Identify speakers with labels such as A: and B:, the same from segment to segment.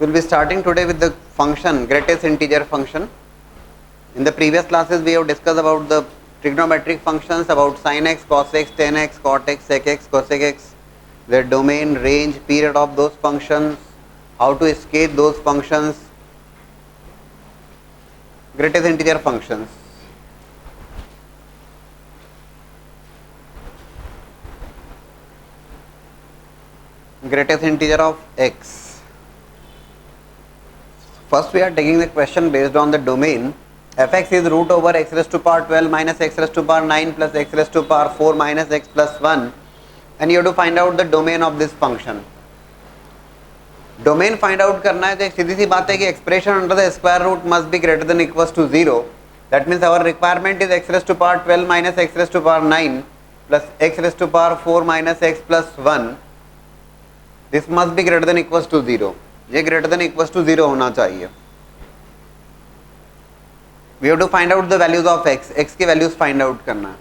A: So we'll be starting today with the function, greatest integer function. In the previous classes we have discussed about the trigonometric functions, about sin x, cos x, tan x, cot x, sec x, cosec x, their domain, range, period of those functions, how to escape those functions, greatest integer functions. Greatest integer of x. First we are taking the question based on the domain. Fx is root over x raised to power 12 minus x raised to power 9 plus x raised to power 4 minus x plus 1, and you have to find out the domain of this function. Domain find out करना है तो एक सीधी सी बात है कि expression under the square root must be greater than equals to 0. That means our requirement is x raise to power 12 minus x raise to power 9 plus x raise to power 4 minus x plus 1. This must be greater than equals to 0. ये greater than equals to 0 होना चाहिए. We have to find out the values of x. x की values find out करना है.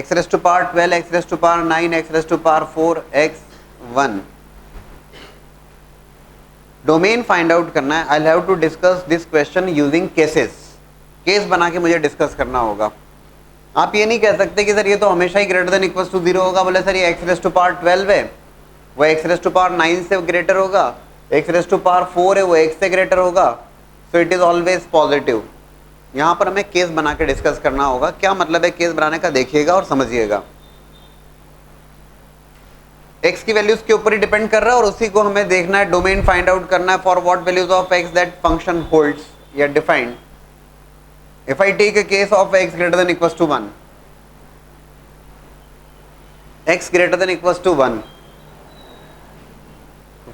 A: x raise to power 12, x raise to power 9, x raise to power 4, x 1. Domain find out करना है. I have to discuss this question using cases. Case बना के मुझे discuss करना होगा. आप ये नहीं कह सकते कि सर ये तो हमेशा ही ग्रेटर देन इक्वल्स टू 0 होगा. बोले सर ये एक्स रेज़ टू पावर 12 है, वो एक्स रेज़ टू पावर 9 से ग्रेटर होगा. एक्स रेज़ टू पावर 4 है, वो x से ग्रेटर होगा. So it is always positive. यहाँ पर हमें केस बना के डिस्कस करना होगा. क्या मतलब है केस बनाने का, देखिएगा और समझिएगा. x की वैल्यूज के ऊपर ही डिपेंड कर रहा है और उसी को हमें देखना है. डोमेन फाइंड आउट करना है for what values of x that function holds या defined. If I take a case of x greater than equals to 1, x greater than equals to 1,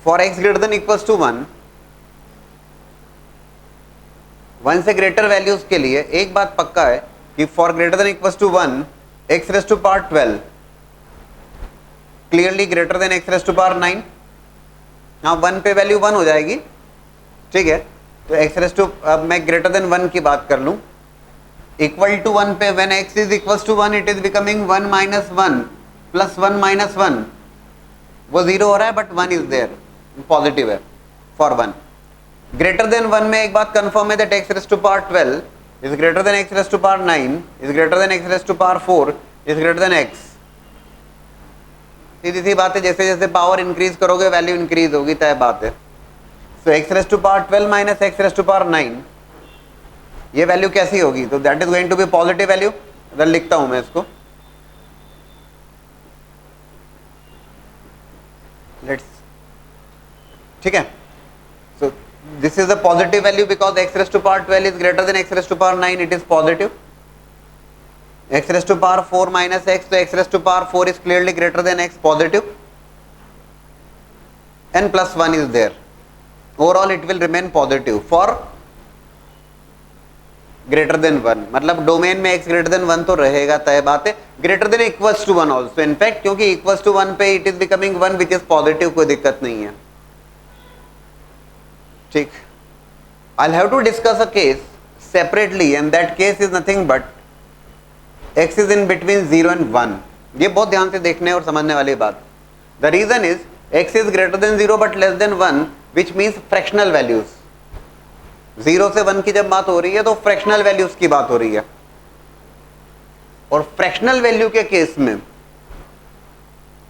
A: for x greater than equals to 1, 1 से greater values के लिए एक बात पक्का है कि for greater than equals to 1, x raise to power 12 clearly greater than x raise to power 9. हाँ, 1 पे वैल्यू 1 हो जाएगी. ठीक है, तो एक्स रेज़ टू, अब मैं ग्रेटर देन 1 की बात कर लूं. इक्वल टू 1 पे when x is equals to 1 it is becoming 1 minus 1 plus 1 minus 1. वो 0 हो रहा है बट 1 इज देयर, पॉजिटिव है फॉर 1. ग्रेटर देन 1 में एक बात कंफर्म है that x raise to power 12 is greater than x raise to power 9 is greater than x raise to power 4 is greater than x. सीधी सी बात है, जैसे जैसे पावर इंक्रीज करोगे वैल्यू इंक्रीज होगी, तय बात है. So x raise to power 12 minus x raise to power 9, ये वैल्यू कैसी होगी? तो that is going to be positive value. अगर लिखता हूं मैं इसको, लेट्स, ठीक है. So this is a positive value because x raise to power 12 is greater than x raise to power 9, it is positive. x raised to power 4 minus x, so x raised to power 4 is clearly greater than x, positive, and plus 1 is there. Overall it will remain positive for greater than 1. मतलब domain में x greater than 1 तो रहेगा, तय बात है. greater than equals to 1 also. in fact क्योंकि equals to 1 पे it is becoming 1 which is positive, कोई दिक्कत नहीं है. ठीक. I'll have to discuss a case separately and that case is nothing but x is in between 0 and 1. ये बहुत ध्यान से देखने और समझने वाली बात. The reason is x is greater than 0 but less than 1, which means fractional values. 0 से 1 की जब बात हो रही है तो फ्रैक्शनल वैल्यूज की बात हो रही है. और फ्रैक्शनल वैल्यू के केस में,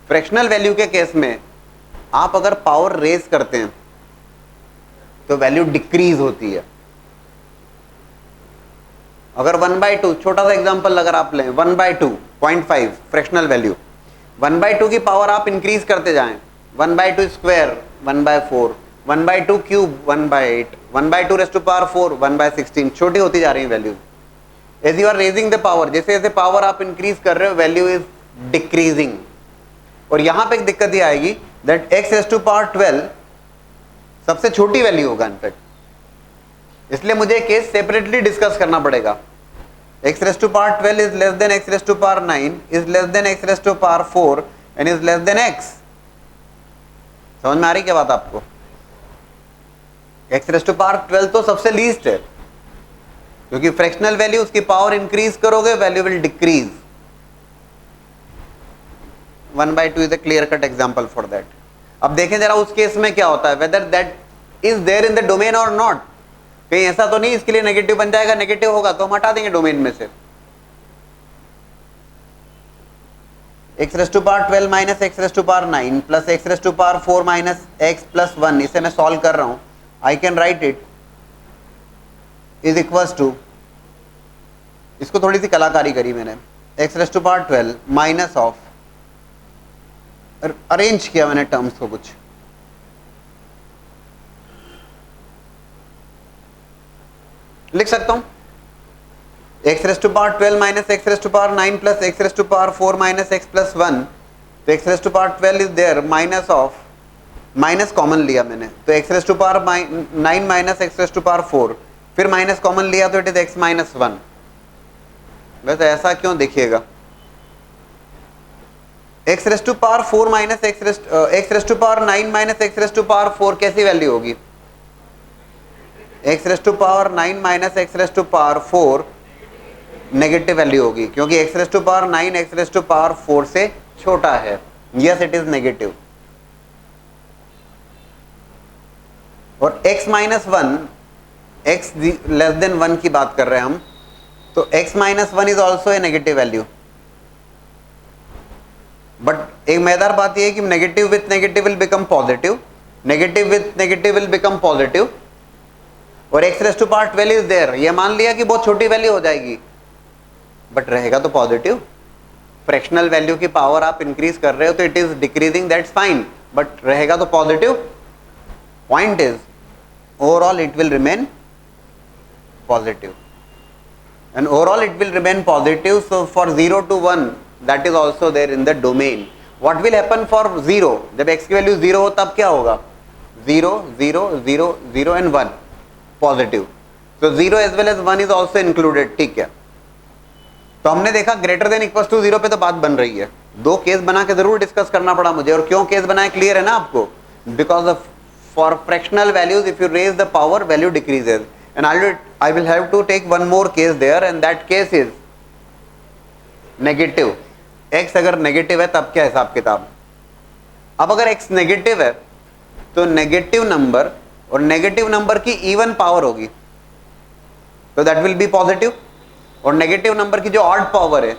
A: फ्रैक्शनल वैल्यू के केस में आप अगर पावर रेज करते हैं तो वैल्यू डिक्रीज होती है. अगर 1/2, छोटा सा एग्जांपल अगर आप लें, 1/2 0.5 फ्रैक्शनल वैल्यू, 1/2 की पावर आप इंक्रीज करते जाएं, 1/2 square 1/4, 1/2 cube 1/8, 1/2 raise to power 4 1/16, छोटी होती जा रही है value. As you are raising the power, जैसे जैसे पावर आप इंक्रीज कर रहे हो वैल्यू इज डिक्रीजिंग. और यहां पे एक दिक्कत ये आएगी that x raise to power 12 सबसे छोटी वैल्यू होगा इनफैक्ट. इसलिए मुझे केस सेपरेटली डिस्कस करना पड़ेगा. x raise to power 12 is less than x raise to power 9 is less than x raise to power 4 and is less than x. समझ में आ रही क्या बात आपको? x रेज़ टू पावर 12 तो सबसे लीस्ट है, क्योंकि फ्रैक्शनल वैल्यू उसकी पावर इंक्रीज करोगे value will decrease. 1/2 is a clear cut example for that. अब देखें जरा उस केस में क्या होता है, whether that is there in the domain और नॉट। कहीं ऐसा तो नहीं इसके लिए नेगेटिव बन जाएगा, नेगेटिव होगा तो हम हटा देंगे डोमेन में से। x raise to power 12 minus x raise to power 9 plus x raise to power 4 minus x plus 1, इसे मैं सॉल्व कर रहा हूं। I can write it is equals to, इसको थोड़ी सी कलाकारी करी मैंने, x raise to power 12 minus of, arrange किया मैंने टर्म्स को कुछ, लिख सकता हूं x raise to power 12 minus x raise to power 9 plus x raise to power 4 minus x plus 1। तो x raise to power 12 is there, minus of, minus common लिया मैंने, तो x raise to power 9 minus x raise to power 4, फिर minus common लिया तो it is x minus 1। वैसे ऐसा क्यों देखिएगा, x raise to power 4 minus x raise to power 9 minus x raise to power 4 कैसी वैल्यू होगी, x raise to power 9 minus x raise to power 4 negative value होगी, क्योंकि x raise to power 9 x raise to power 4 से छोटा है। Yes it is negative. और x minus 1, x less than 1 की बात कर रहे हैं हम, तो x minus 1 is also a negative value. But एक मजेदार बात यह है कि negative with negative will become positive, negative with negative will become positive, और x raise to power 12 is there, ये मान लिया कि बहुत छोटी वैल्यू हो जाएगी, बट रहेगा तो पॉजिटिव। फ्रैक्शनल वैल्यू की पावर आप इंक्रीज कर रहे हो तो it is decreasing, that's fine, but रहेगा तो positive. Point is overall it will remain positive, and overall it will remain positive. So for 0 to 1 that is also there in the domain. What will happen for 0, जब x की value 0 हो तब क्या होगा, 0 0 0 0 and 1 positive. तो 0 as well as 1 is also included, ठीक है। तो हमने देखा ग्रेटर देन इक्वल्स टू 0 पे तो बात बन रही है। दो केस बना के जरूर डिस्कस करना पड़ा मुझे, और क्यों केस बनाए क्लियर है ना आपको, because of for fractional values if you raise the power value decreases, and I will have to take one more case there, and that case is negative. x अगर नेगेटिव है तब क्या हिसाब किताब। अब अगर x नेगेटिव है तो नेगेटिव नंबर और नेगेटिव नंबर की इवन पावर होगी, तो दैट विल बी पॉजिटिव, और नेगेटिव नंबर की जो ऑड पावर है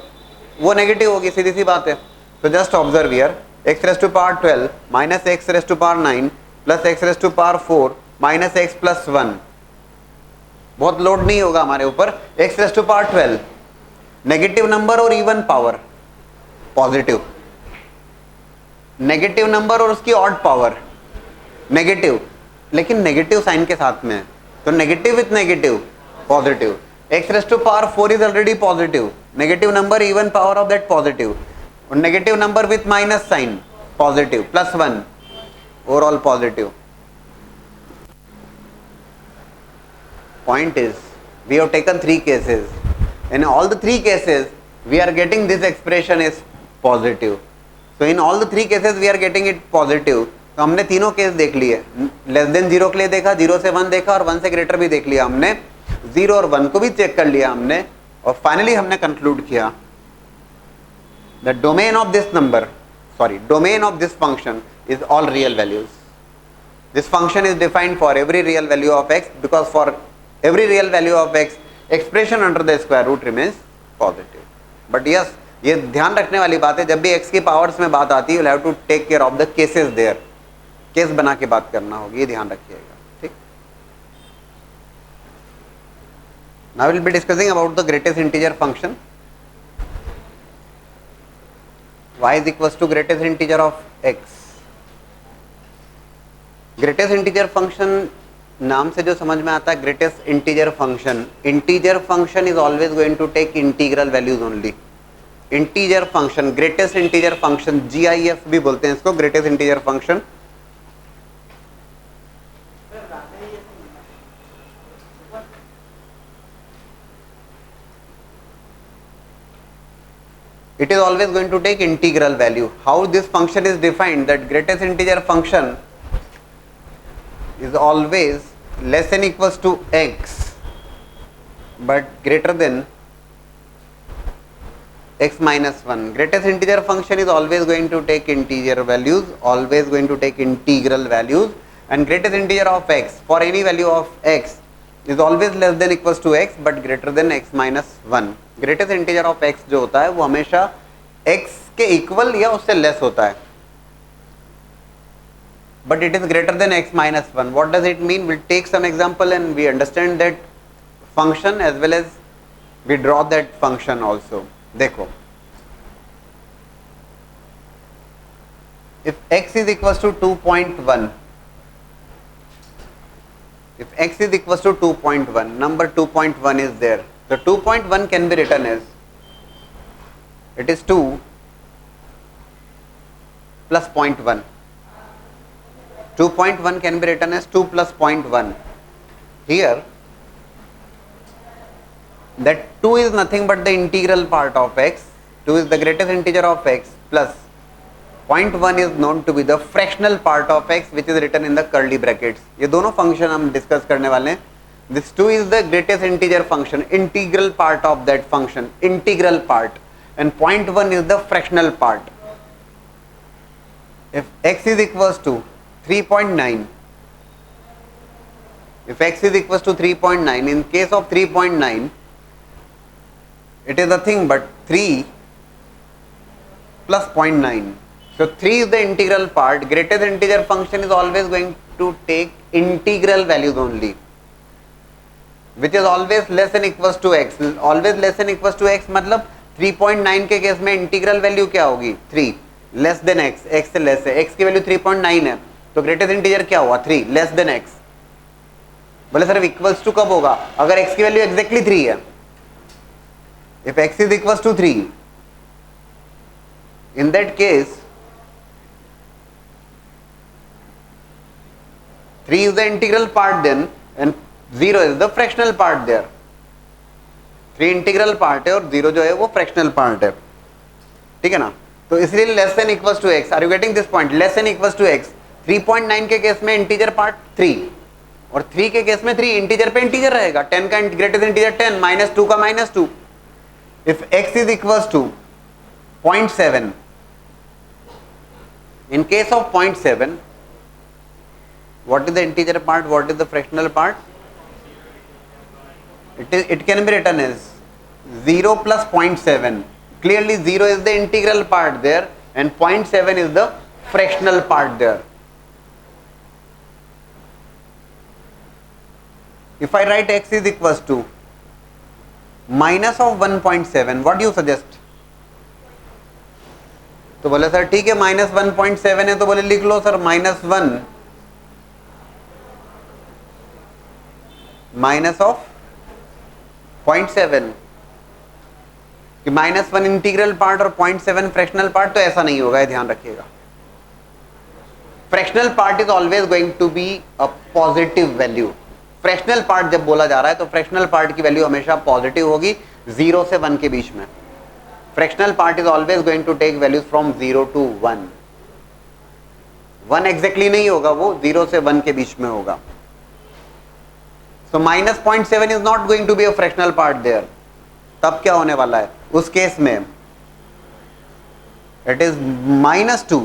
A: वो नेगेटिव होगी, सीधी सी बात है। तो just observe here, x raise to power 12 minus x raise to power 9 plus x raise to power 4 minus x plus 1, बहुत लोड नहीं होगा हमारे ऊपर। X raise to power 12 negative number और even power positive, negative number और उसकी odd power negative, लेकिन negative sign के साथ में है, तो negative with negative positive. x raise to power 4 is already positive, negative number even power of that positive, और negative number with minus sign positive, plus 1 overall positive. Point is we have taken 3 cases, in all the 3 cases we are getting this expression is positive. So in all the 3 cases we are getting it positive. तो हमने तीनों case देख लिए, less than 0 के लिए देखा, 0 से 1 देखा, और 1 से ग्रेटर भी देख लिया हमने, 0 और 1 को भी चेक कर लिया हमने, और फाइनली हमने कंक्लूड किया the domain of this number, sorry domain of this function is all real values. This function is defined for every real value of x, because for every real value of x expression under the square root remains positive. But yes, ये ध्यान रखने वाली बात है, जब भी x की powers में बात आती है, you have to take care of the cases there, case बना के बात करना होगी, ये ध्यान रखिएगा। Now we will be discussing about the greatest integer function. Y is equals to greatest integer of x. Greatest integer function नाम से जो समझ में आता है, greatest integer function. Integer function is always going to take integral values only. Integer function, greatest integer function, GIF भी बोलते हैं इसको, greatest integer function. It is always going to take integral value. How this function is defined, that greatest integer function is always less than equals to x but greater than x minus 1. Greatest integer function is always going to take integer values, always going to take integral values, and greatest integer of x for any value of x is always less than equals to x but greater than x minus 1. Greatest integer of x जो होता है वो हमेशा x के equal या उससे less होता है, but it is greater than x minus 1. What does it mean? We'll take some example and we understand that function as well as we draw that function also. देखो, if x is equals to 2.1, if x is equals to 2.1, number 2.1 is there. The 2.1 can be written as, it is 2 plus 0.1. 2.1 can be written as 2 plus 0.1. Here, that 2 is nothing but the integral part of x. 2 is the greatest integer of x plus 0.1 is known to be the fractional part of x which is written in the curly brackets. ये दोनों function हम discuss करने वाले हैं. This 2 is the greatest integer function, integral part of that function, integral part, and 0.1 is the fractional part. If x is equals to 3.9, if x is equals to 3.9, in case of 3.9, it is nothing but 3 plus 0.9. So 3 is the integral part. Greatest integer function is always going to take integral values only, which is always less than equals to x. Always less than equals to x मतलब 3.9 के case में integral value क्या होगी? 3 less than x, x से less है, x की value 3.9 है, तो ग्रेटेस्ट इंटीजर क्या हुआ? 3 लेस देन x. बोले सर इक्वल्स टू कब होगा? अगर x की वैल्यू एग्जैक्टली 3 है. If x is equals to 3, in that case 3 is the integral part then and 0 is the fractional part there. 3 integral part है और 0 जो है वो फ्रैक्शनल पार्ट है, ठीक है ना. तो इसलिए less than equals to x. Are you getting this point? Less than equals to x. 3.9 के केस में इंटीजर पार्ट 3 और 3 के केस में 3 इंटीजर पे इंटीजर रहेगा. 10 का ग्रेटेस्ट इंटीजर 10, माइनस 2 का minus 2. If x is equals to 0.7, in case of 0.7, what is the integer part? What is the fractional part? It can be written as 0 plus 0.7. Clearly 0 is the integral part there and 0.7 is the fractional part there. If I write x is equals to minus of 1.7, what you suggest? तो बोले sir ठीक है minus 1.7 है, तो बोले लिख लो sir minus 1 minus of 0.7 कि minus 1 integral part और 0.7 फ्रैक्शनल पार्ट. तो ऐसा नहीं होगा, ध्यान रखिएगा. Fractional part is always going to be a positive value. Fractional part जब बोला जा रहा है तो फ्रैक्शनल पार्ट की वैल्यू हमेशा पॉजिटिव होगी 0 से 1 के बीच में. Fractional part is always going to take values from 0 to 1. 1 exactly नहीं होगा, वो 0 से 1 के बीच में होगा. So minus 0.7 is not going to be a fractional part there. तब क्या होने वाला है उस केस में? It is minus 2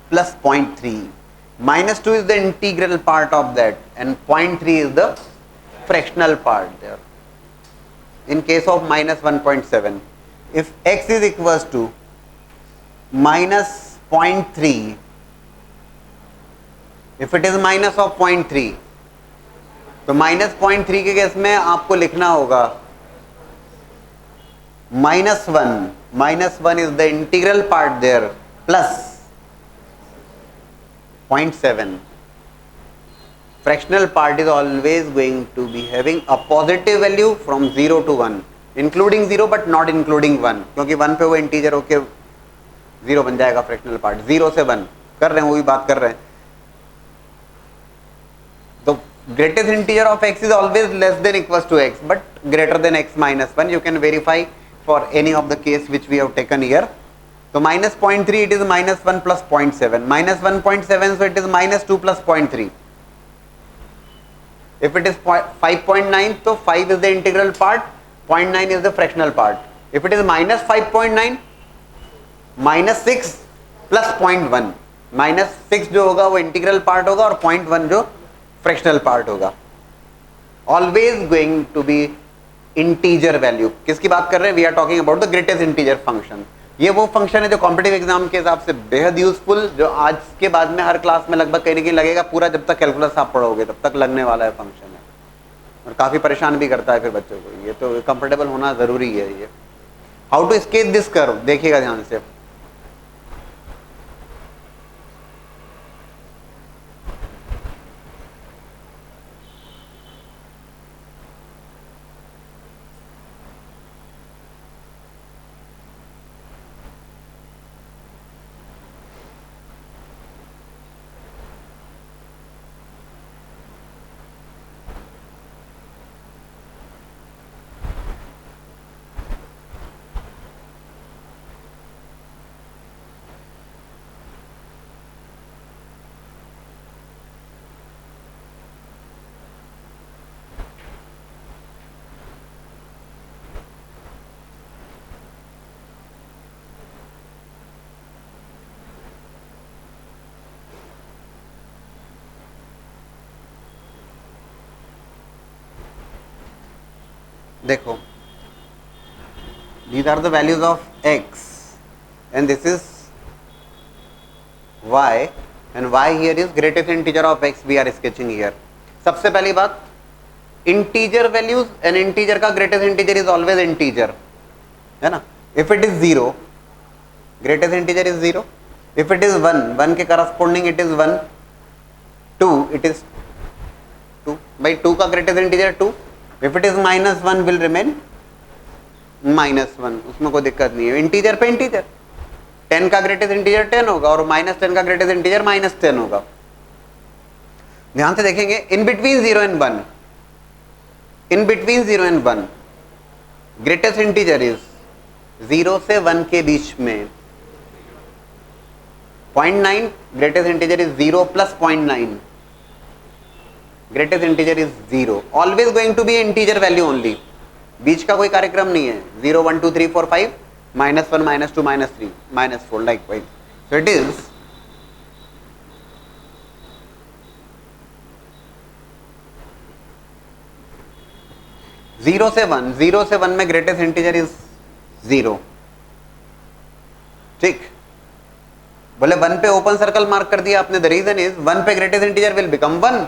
A: plus 0.3. Minus 2 is the integral part of that and 0.3 is the fractional part there. In case of minus 1.7, if x is equals to minus 0.3, if it is minus of 0.3, तो minus 0.3 के case में आपको लिखना होगा minus 1 is the integral part there plus 0.7. Fractional part is always going to be having a positive value from 0 to 1, including 0 but not including 1, क्योंकि 1 पे वो integer होके 0 बन जाएगा फ्रैक्शनल पार्ट. 0 से 1 कर रहे हैं, वो भी बात कर रहे हैं. तो greatest integer of x is always less than equals to x but greater than x minus 1. You can verify for any of the case which we have taken here. तो minus 0.3 it is minus 1 plus 0.7. Minus 1.7 so it is minus 2 plus 0.3. If it is 5.9 तो 5 is the integral part, 0.9 is the fractional part. If it is minus 5.9, minus 6 plus 0.1, minus 6 जो होगा वो integral part होगा और 0.1 जो fractional part होगा. Always going to be integer value. किसकी बात कर रहे हैं? We are talking about the greatest integer function. ये वो फंक्शन है जो कॉम्पिटिटिव एग्जाम के हिसाब से बेहद यूजफुल, जो आज के बाद में हर क्लास में लगभग कहीं ना कहीं लगेगा, पूरा जब तक कैलकुलस आप पढ़ोगे तब तक लगने वाला है फंक्शन है, और काफी परेशान भी करता है फिर बच्चों को. ये तो कंफर्टेबल होना जरूरी है. ये how to sketch this curve देखिएगा ध्यान से. देखो, these are the values of x and this is y and y here is greatest integer of x we are sketching here. सबसे पहली बात, integer values and integer का greatest integer is always integer, है ना. if it is 0, greatest integer is 0. if it is 1, 1 के corresponding it is 1. 2, it is 2. by 2 का greatest integer 2. if it is minus 1 will remain minus 1, उसमें कोई दिक्कत नहीं है. इंटीजर पे इंटीजर, 10 का ग्रेटेस्ट इंटीजर 10 होगा और माइनस 10 का ग्रेटेस्ट इंटीजर माइनस 10 होगा. ध्यान से देखेंगे, इन between 0 and 1, in between 0 and 1 greatest integer is 0 से 1 के बीच में 0.9, greatest integer is 0 plus 0.9, greatest integer is 0. always going to be integer value only. बीच का कोई कार्यक्रम नहीं है. 0 1 2 3 4 5 minus 1 minus 2 minus 3 minus 4 likewise. so it is zero से 1, 0 से 1 में ग्रेटेस्ट इंटीजर इज 0. ठीक, बोले 1 पे ओपन सर्कल मार्क कर दिया आपने. द रीजन इज 1 पे ग्रेटेस्ट इंटीजर विल बिकम 1.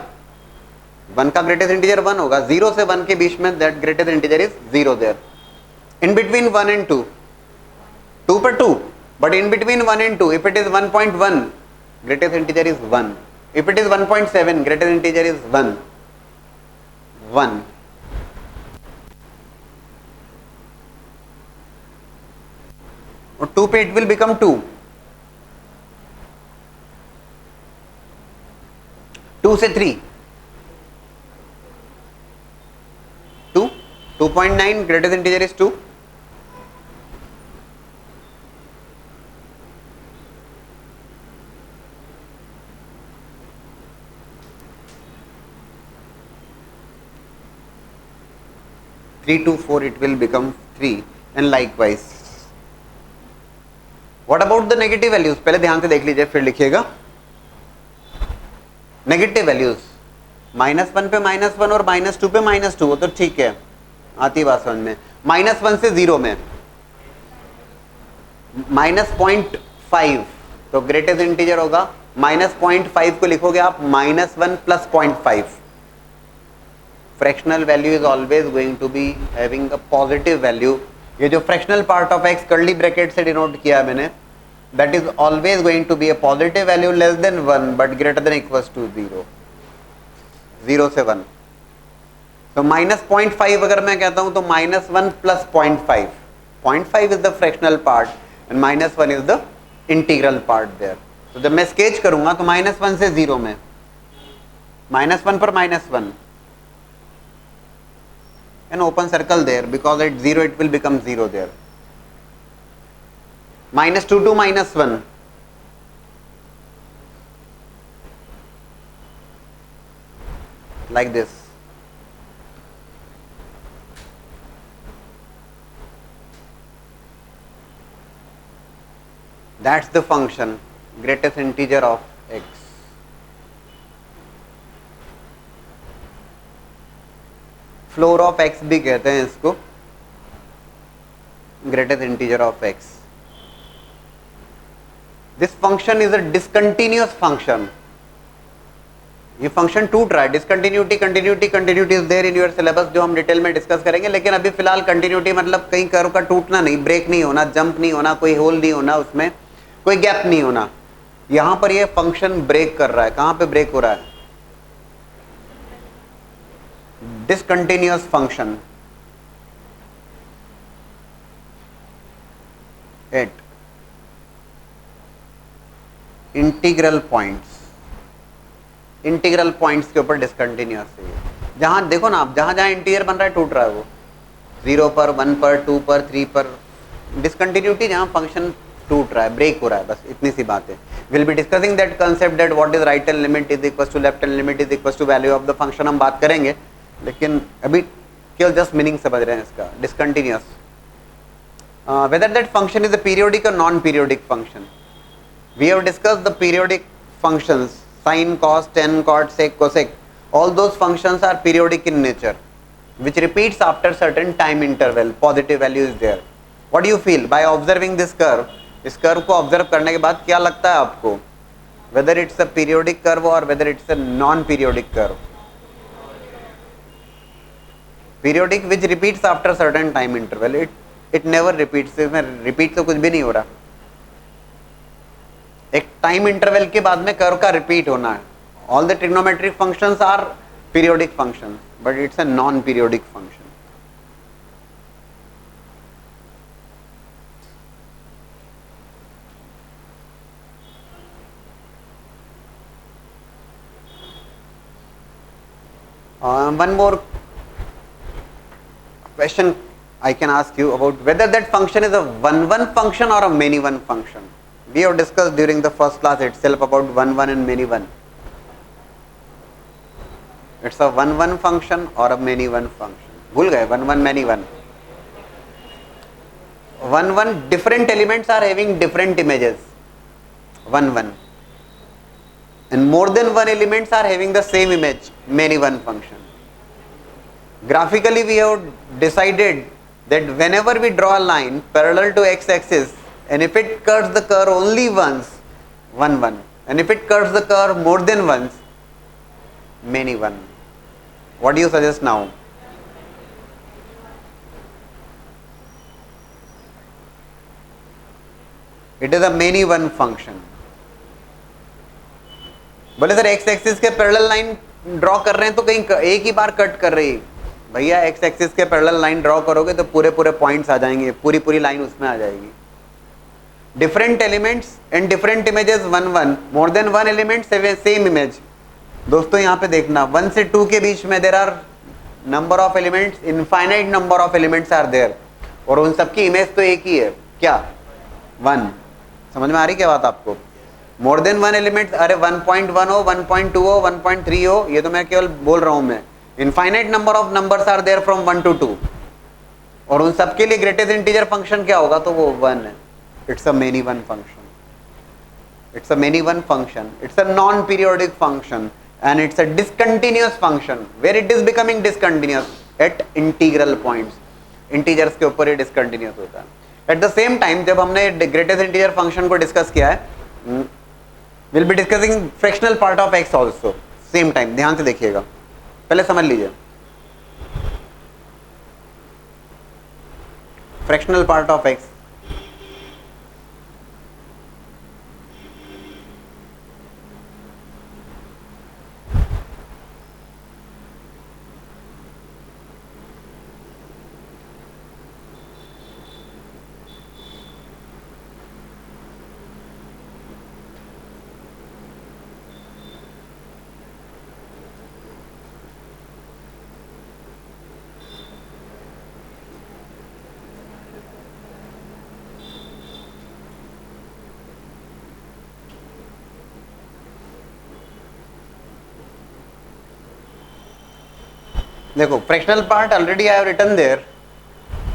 A: 1 का ग्रेटेस्ट इंटीजर 1 होगा. 0 से 1 के बीच में that greatest integer is 0 there. In between 1 and 2, 2 पर 2, but in between 1 and 2 if it is 1.1 greatest integer is 1. If it is 1.7 greatest integer is 1. 1 और 2 पे इट विल बिकम 2. 2 से 3 2, 2.9 greatest integer is 2. Three to 4 it will become 3 and likewise. What about the negative values? पहले ध्यान से देख लीजिए फिर लिखिएगा. नेगेटिव वैल्यूज -1 पे -1 और -2 पे -2, वो तो ठीक है, आती बात समझ में. -1 से 0 में -0.5 तो ग्रेटेस्ट इंटीजर होगा. -0.5 को लिखोगे आप -1 plus 0.5. Fractional value is always going to be having a positive value. ये जो fractional part of x curly bracket से डिनोट किया मैंने, that is always going to be a positive value less than 1 but greater than equals to 0. 0 से 1. तो -0.5 अगर मैं कहता हूं तो -1 plus 0.5. 0.5 is the fractional part and -1 is the integral part there. तो जब मैं स्केच करूंगा तो -1 से 0 में, -1 पर -1 an open circle there because at 0 it will become 0 there. -2 to -1 like this. That's the function greatest integer of x. Floor of x भी कहते हैं इसको, greatest integer of x. This function is a discontinuous function. ये function टूट रहा है. Discontinuity continuity continuity is there in your syllabus, जो हम डिटेल में डिस्कस करेंगे. लेकिन अभी फिलहाल कंटिन्यूटी मतलब कहीं कर्व का टूटना नहीं, ब्रेक नहीं होना, जंप नहीं होना, कोई होल नहीं होना, उसमें कोई गैप नहीं होना. यहां पर ये फंक्शन ब्रेक कर रहा है. कहां पे ब्रेक हो रहा है? Discontinuous function at integral points. Integral points के ऊपर डिसकंटिन्यूअस है. जहां देखो ना आप, जहां जहां इंटीरियर बन रहा है टूट रहा है वो. 0 पर, 1 पर, 2 पर, 3 पर. डिसकंटिन्यूटी जहां फंक्शन टूट रहा है, ब्रेक हो रहा है, बस इतनी सी बात है. Will be discussing that concept, that what is right hand limit is equal to left hand limit is equal to value of the function. हम बात करेंगे, लेकिन अभी केवल जस्ट मीनिंग समझ रहे हैं इसका. Discontinuous, whether that function is a periodic और non periodic function. We have discussed the periodic functions, sin, cos, tan, cot, sec, cosec. All those functions are periodic in nature, which repeats after certain time interval. Positive value is there. What do you feel by observing this curve? इस curve को observe करने के बाद क्या लगता है आपको? Whether it's a periodic curve or whether it's a non-periodic curve. Periodic which repeats after certain time interval. It never repeats. इसमें repeat तो कुछ भी नहीं हो रहा. एक टाइम इंटरवल के बाद में कर्व का रिपीट होना है. All the trigonometric functions are periodic functions, but it's a non periodic function. One more question I can ask you about whether that function is a one-one function or a many-one function. We have discussed during the first class itself about one-one and many-one. It's a one-one function or a many-one function. भूल गए one-one many-one. One-one different elements are having different images. One-one. And more than one elements are having the same image. Many-one function. Graphically we have decided that whenever we draw a line parallel to x-axis, and if it cuts the curve only once, 1 1, and if it cuts the curve more than once, many 1. What do you suggest now? It is a many 1 function. बोले sir x axis के parallel line draw कर रहे हैं तो कहीं एक ही बार cut कर रही है. भैया एक्स एक्सिस के पैरेलल लाइन ड्रॉ करोगे तो पूरे पूरे पॉइंट्स आ जाएंगे, पूरी पूरी लाइन उसमें आ जाएगी. Different elements and different images 1 1, more than 1 element same image. दोस्तों यहाँ पे देखना 1 से 2 के बीच में there are number of elements, infinite number of elements are there, और उन सबकी इमेज तो एक ही है. क्या? 1. समझ में आ रही क्या बात आपको? मोर देन 1 एलिमेंट, अरे 1.1 हो, 1.2 हो, 1.3 हो, ये तो मैं केवल बोल रहा हूं मैं. Infinite number of numbers are there from 1 to 2, और उन सबके लिए ग्रेटेस्ट इंटीजर फंक्शन क्या होगा? तो वो 1 है. It's a many one function. It's a many one function. It's a non periodic function and it's a discontinuous function. Where it is becoming discontinuous? At integral points. Integers के ऊपर ये discontinuous होता है. एट द सेम टाइम जब हमने greatest integer function को discuss किया है, will be discussing fractional part of x also. Same time ध्यान से देखिएगा, पहले समझ लीजिए फ्रैक्शनल पार्ट ऑफ एक्स. देखो fractional part already I have written there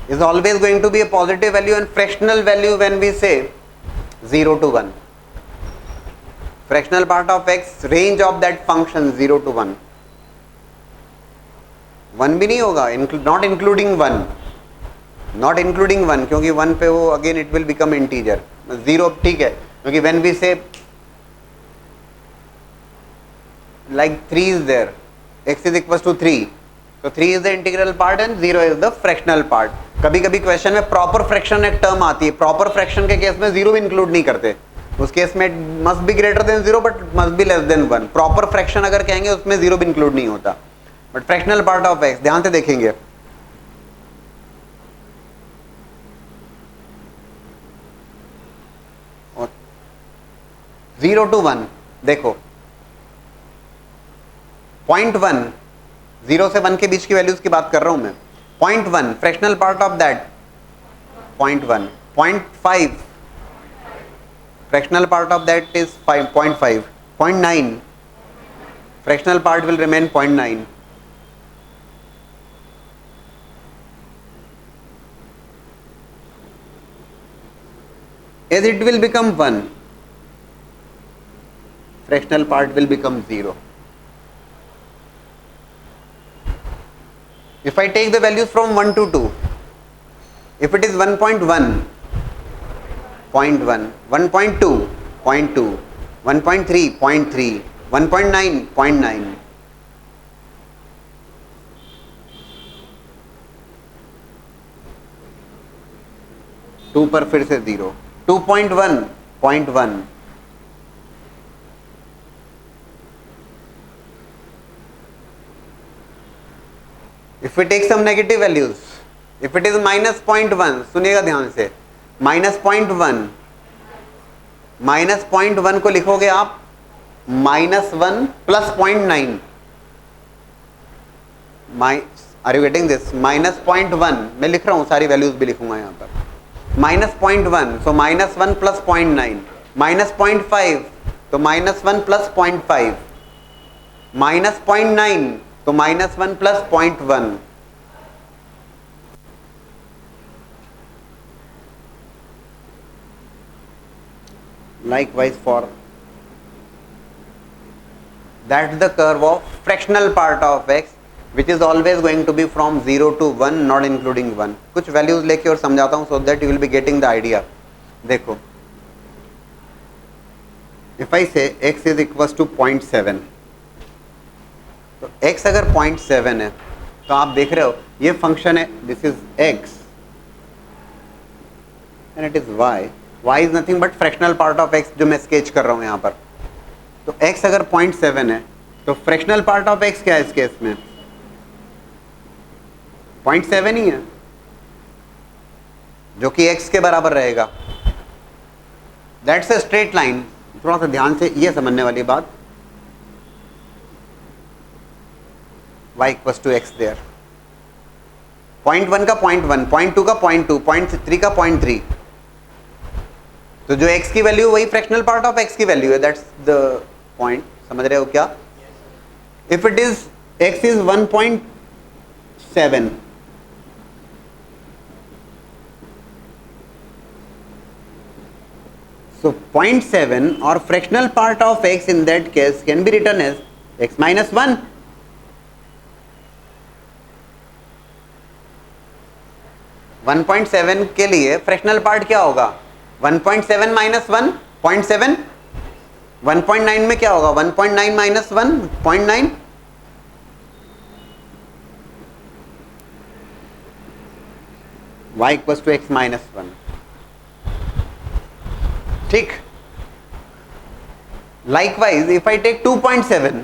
A: is always going to be a positive value, and fractional value when we say 0 to 1. Fractional part of x, range of that function 0 to 1. 1 भी नहीं होगा, not including 1, not including 1, क्योंकि 1 पे वो again it will become integer. 0 ठीक है, क्योंकि when we say like 3 is there, x is equals to 3, so 3 is the integral part and 0 is the fractional part. कभी कभी क्वेश्चन में प्रॉपर फ्रैक्शन एक टर्म आती है, प्रॉपर फ्रैक्शन के केस में 0 भी इंक्लूड नहीं करते, उस केस में must be greater then 0 but must be less than 1. Proper fraction अगर कहेंगे उसमें 0 भी इंक्लूड नहीं होता. But fractional part of x ध्यान से देखेंगे, और 0 to 1 देखो 0.1, 0 से 1 के बीच की वैल्यूज की बात कर रहा हूं मैं. 0.1 fractional part of that 0.1. 0.5 fractional part of that is 5.5. 0.9 fractional part will remain 0.9. As it will become 1, fractional part will become 0. If I take the values from 1 to 2, if it is 1.1, 0.1, 1.2, 0.2, 1.3, 0.3, 1.9, 0.9. To पर फिर से 0, 2.1, 0.1. If we take some negative values, if it is minus 0.1, सुनिएगा ध्यान से, minus 0.1, minus 0.1 को लिखोगे आप -1 plus 0.9. Are you getting this? -0.1 मैं लिख रहा हूं, सारी वैल्यूज भी लिखूंगा यहां पर. -0.1, सो -1 प्लस 0.9. -0.5 तो -1 प्लस 0.5. -0.9 तो -1 plus 0.1. Likewise for that's the curve of fractional part of x which is always going to be from 0 to 1 not including 1. कुछ वैल्यूज लेके और समझाता हूं so that you will be getting the idea. देखो if I say x is equals to 0.7, तो x अगर 0.7 है तो आप देख रहे हो ये फंक्शन है, this is x and it is y. y is nothing but fractional part of x जो मैं स्केच कर रहा हूं यहां पर. तो x अगर 0.7 है तो फ्रैक्शनल पार्ट ऑफ x क्या है इस केस में? 0.7 ही है, जो कि x के बराबर रहेगा. That's a straight line. थोड़ा सा ध्यान से ये समझने वाली बात. y equals to x there. 0.1 का 0.1, 0.2 का 0.2, 0.3 का 0.3. तो जो x की वैल्यू वही फ्रैक्शनल पार्ट ऑफ x की वैल्यू है. That's the point. समझ रहे हो क्या? If it is x is 1.7, so 0.7 or fractional part of x in that case can be written as x minus 1. One 1.7 के लिए फ्रैक्शनल पार्ट क्या होगा? 1.7 माइनस 1, 0.7. 1.9 में क्या होगा? 1.9 minus 1, 0.9. y equals to x minus 1. ठीक. लाइकवाइज इफ आई टेक 2.7,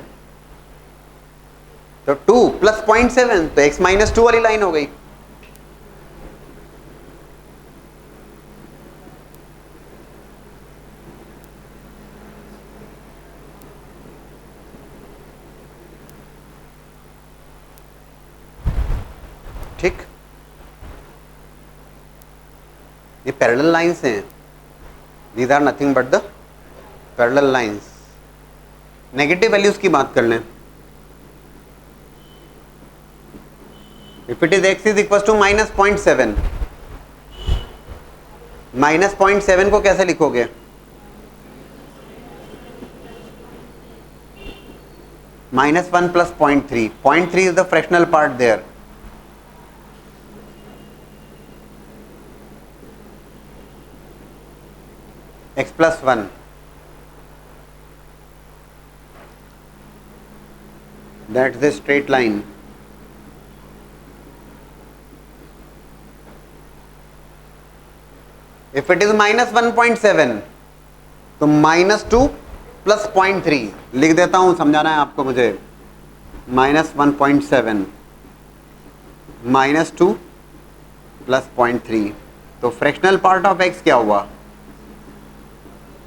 A: तो 2 plus 0.7 तो x माइनस 2 वाली लाइन हो गई. ठीक. ये पैरेलल लाइंस हैं. These are nothing but the parallel lines. Negative values की बात कर लें. If it is x is equal to -0.7, -0.7 को कैसे लिखोगे? -1 plus 0.3. 0.3 is the fractional part there. X plus 1. That's the straight line. If it is -1.7 तो -2 plus 0.3 लिख देता हूं, समझाना है आपको मुझे. -1.7 -2 प्लस 0.3, तो फ्रैक्शनल पार्ट ऑफ x क्या हुआ?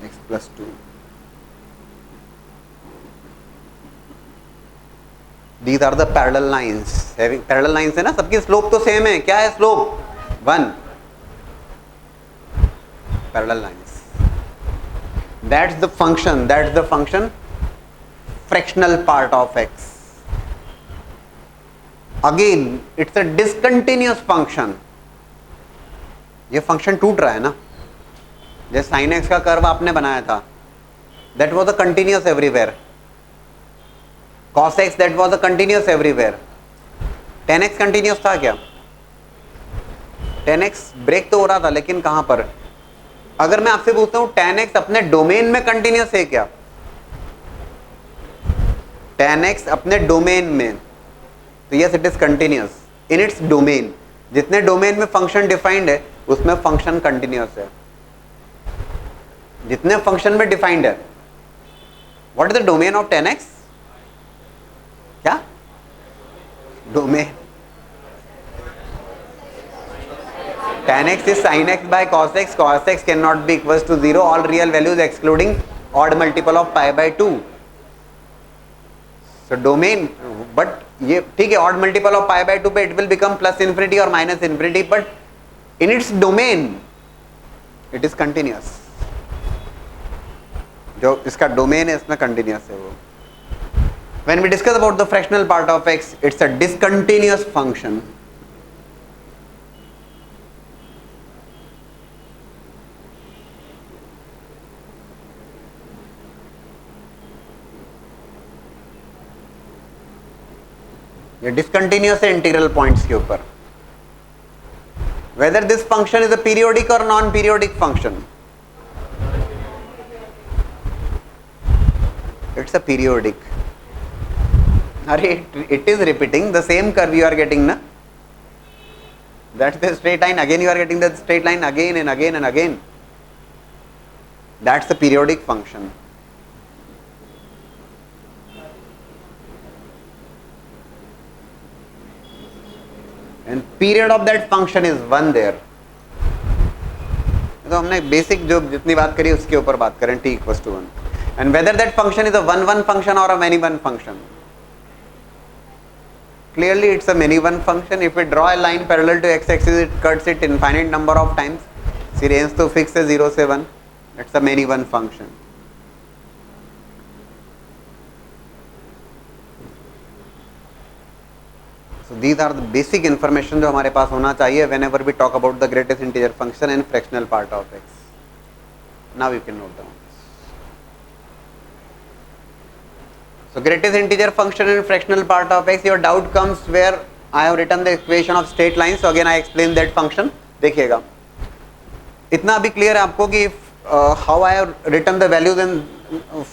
A: x plus 2. These are the parallel lines. Having parallel lines है ना, सबकी स्लोप तो सेम है. क्या है slope? 1. Parallel lines. That's the function fractional part of x. Again it's a discontinuous function. ये फंक्शन टूट रहा है ना, जैसे साइन एक्स का कर्व आपने बनाया था, that was a continuous everywhere. Cos x that was a continuous everywhere. Ten x continuous था क्या? टेन एक्स ब्रेक तो हो रहा था, लेकिन कहां पर? अगर मैं आपसे पूछता हूं टेन एक्स अपने डोमेन में कंटिन्यूअस है क्या? टेन एक्स अपने डोमेन में, तो yes it is continuous in its domain. जितने डोमेन में फंक्शन डिफाइंड है उसमें फंक्शन कंटिन्यूअस है. जितने फंक्शन में डिफाइंड है. What is the domain of ten x? क्या domain? tan x is sin x by cos x. Cos x cannot be equals to 0. All real values excluding odd multiple of pi by 2. So domain, but ये ठीक है, odd multiple of pi by 2 पे it will become plus infinity or minus infinity, but in its domain it is continuous. जो इसका domain है इसमें continuous है वो. When we discuss about the fractional part of x, it's a discontinuous function. ये discontinuous है integral points के ऊपर. Whether this function is a periodic और non periodic function. It's a periodic. अरे it is repeating the same curve you are getting ना. That's the straight line. Again you are getting the straight line again and again and again. That's the periodic function. And period of that function is 1 there. तो हमने basic जो जितनी बात करी उसके ऊपर बात करें. t equals to 1. And whether that function is a 1-1 function or a many-1 function. Clearly it's a many-1 function. If we draw a line parallel to x-axis, it cuts it infinite number of times. इसकी range तो fix है 0 से 1. It's a many-1 function. So these are the basic information जो हमारे पास होना चाहिए whenever we talk about the greatest integer function and fractional part of x. Now you can note down this. So greatest integer function and fractional part of x. Your doubt comes where I have written the equation of straight lines. So again I explain that function. देखिएगा इतना अभी clear है आपको कि how I have written the values, and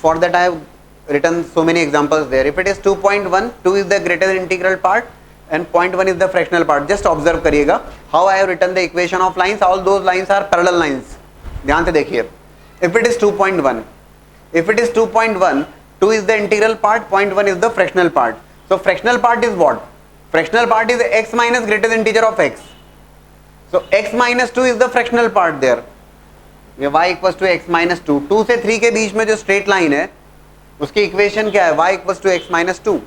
A: for that I have written so many examples there. If it is 2.1, 2 is the greatest integral part and 0.1 is the fractional part. Just observe करिएगा how I have written the equation of lines. All those lines are parallel lines. ध्यान से देखिए. If it is 2.1, if it is 2.1, 2 is the integral part, 0.1 is the fractional part. So fractional part is what? Fractional part is x minus greatest integer of x. So x minus 2 is the fractional part there. ये y equals to x minus 2. 2 से 3 के बीच में जो straight line है उसकी equation क्या है? y equals to x minus 2.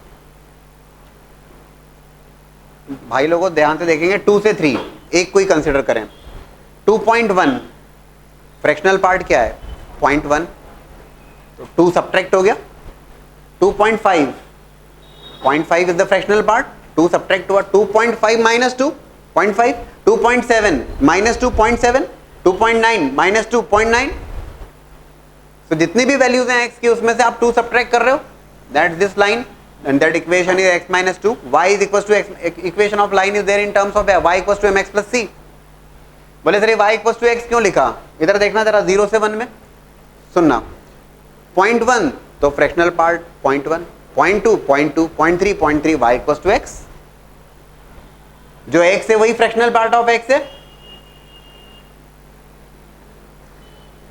A: भाई लोगों ध्यान से देखेंगे. 2 से 3 एक कोई कंसिडर करें. 2.1 फ्रैक्शनल पार्ट क्या है? 0.1. तो 2 सब्ट्रैक्ट हो गया. 2.5 0.5 is the fractional part. 2 subtract हुआ. 2.5 माइनस 2 0.5. 2.7 माइनस 2 0.7. 2.9 माइनस 2 0.9. तो जितनी भी वैल्यूज हैं x की उसमें से आप 2 सब्ट्रैक्ट कर रहे हो. That's this line. and that equation is x minus 2. Y is equals to x, equation of line is there in terms of y equals to mx plus c. बोले sir ये y equals to x क्यों लिखा? इधर देखना जरा 0 से 1 में, सुनना 0.1 तो fractional part 0.1, 0.2 0.2, 0.3 0.3, y equals to x. जो x है वही फ्रैक्शनल पार्ट ऑफ x है.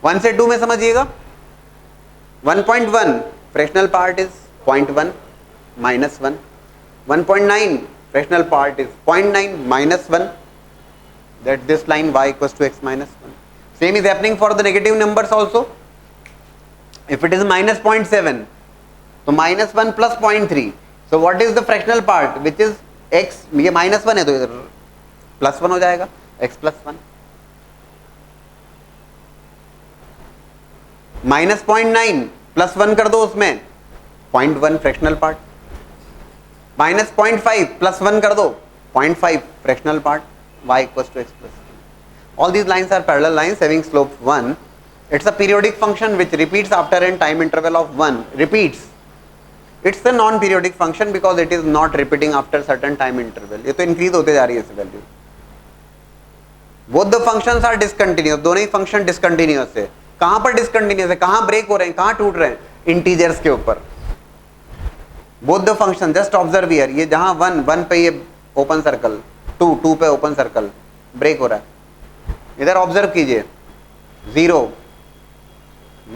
A: 1 से 2 में समझिएगा. 1.1 fractional part is 0.1 minus 1. 1.9 fractional part is 0.9 minus 1. That this line y equals to x minus 1. Same is happening for the negative numbers also. If it is minus 0.7, so minus 1 plus 0.3. So what is the fractional part which is x? ये minus 1 है तो इधर plus 1 हो जाएगा, x plus 1. Minus 0.9 plus 1 कर दो उसमें 0.1 fractional part. Minus 0.5 plus 1 कर दो 0.5 fractional part. y equals to x plus 1. All these lines are parallel lines having slope 1. It's a periodic function which repeats after an time interval of 1. Repeats. It's a non-periodic function because it is not repeating after certain time interval. ये तो increase होते जा रही है इस value. Both the functions are discontinuous. दोनों ही function discontinuous है. कहां पर डिसकंटिन्यूअस है, कहां ब्रेक हो रहे हैं, कहां टूट रहे हैं? इंटीजर्स के ऊपर. Both the function, just observe here, ये जहां 1 पे ये ओपन सर्कल, 2 पे ओपन सर्कल ब्रेक हो रहा है. इधर ऑब्जर्व कीजिए 0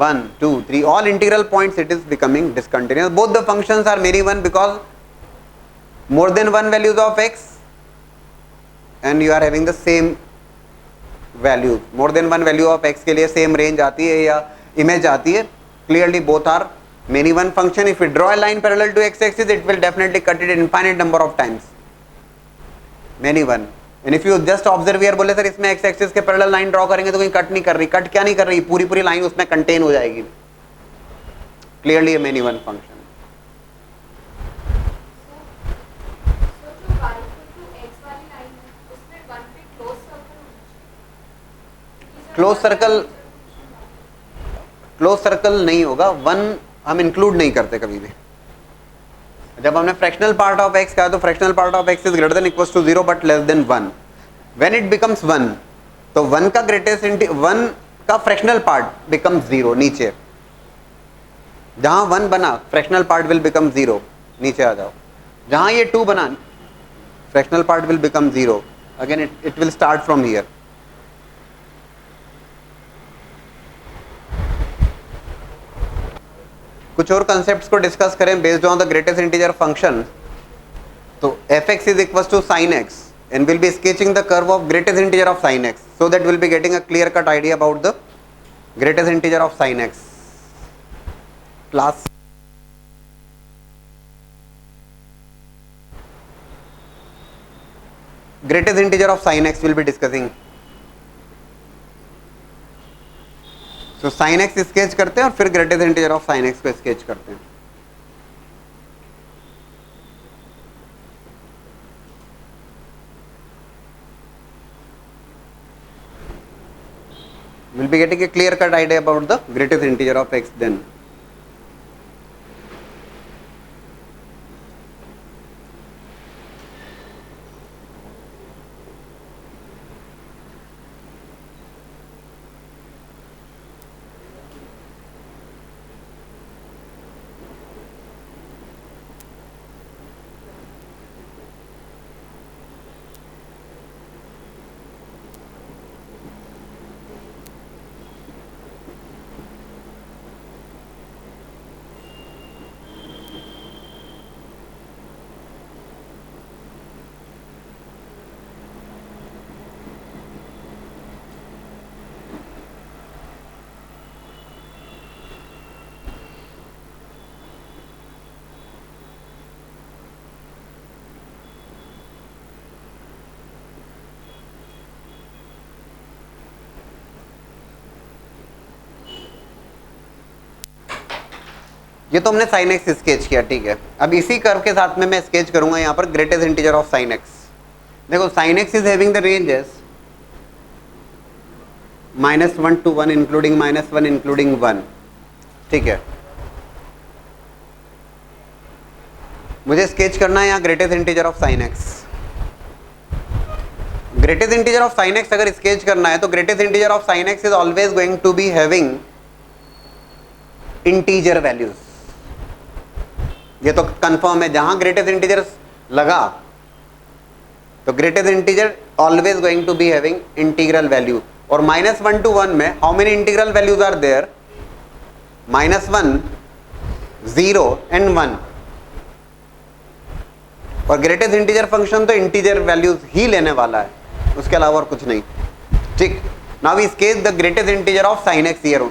A: 1 2 3 all integral points it is becoming discontinuous. Both the functions are very one because more than 1 values of x and you are having the same value. More than 1 value of x के लिए same range आती है या image आती है. Clearly both are many one function. If we draw a line parallel to x axis, it will definitely cut it infinite number of times. Many one. And if you just observe here, बोले sir इसमें x axis के parallel line draw करेंगे तो कहीं cut नहीं कर रही. Cut क्या नहीं कर रही, पूरी पूरी लाइन उसमें कंटेन हो जाएगी. Clearly a many one function. Close circle नहीं होगा. 1 हम इंक्लूड नहीं करते कभी भी. जब हमने फ्रैक्शनल पार्ट ऑफ x कहा तो fractional part of x is greater than equals to 0 but less than 1. When it becomes 1 तो 1 का ग्रेटेस्ट 1 का फ्रैक्शनल पार्ट बिकम्स 0. नीचे जहां 1 बना फ्रैक्शनल पार्ट विल बिकम 0. नीचे आ जाओ. जहां ये 2 बना fractional part will become 0. Again it will start from here. कुछ और कंसेप्ट्स को डिस्कस करें based on the greatest integer function. तो fx is equal to sin x and will be sketching the curve of greatest integer of sin x so that will be getting a clear cut idea about the greatest integer of sin x. Class greatest integer of sin x will be discussing. तो sin x sketch करते हैं और फिर greatest integer of sin x को sketch करते हैं. We'll be getting a clear cut idea about the greatest integer of x then. ये तो हमने sin x स्केच किया, ठीक है. अब इसी कर्व के साथ में मैं स्केच करूंगा यहाँ पर greatest integer of sin x. देखो sin x is having the ranges -1 to 1 including -1 including 1, ठीक है. मुझे स्केच करना है यहाँ greatest integer of sine x. Greatest integer of sine x अगर स्केच करना है तो greatest integer of sine x is always going to be having integer values. ये तो कंफर्म है, जहां ग्रेटेस्ट इंटीजर लगा तो greatest integer always going to be having integral value. और -1 to 1 में how many integral values are there? -1, 0 and 1। और greatest integer function तो इंटीजर वैल्यूज ही लेने वाला है, उसके अलावा और कुछ नहीं। ठीक, now we sketch the greatest integer of sine x here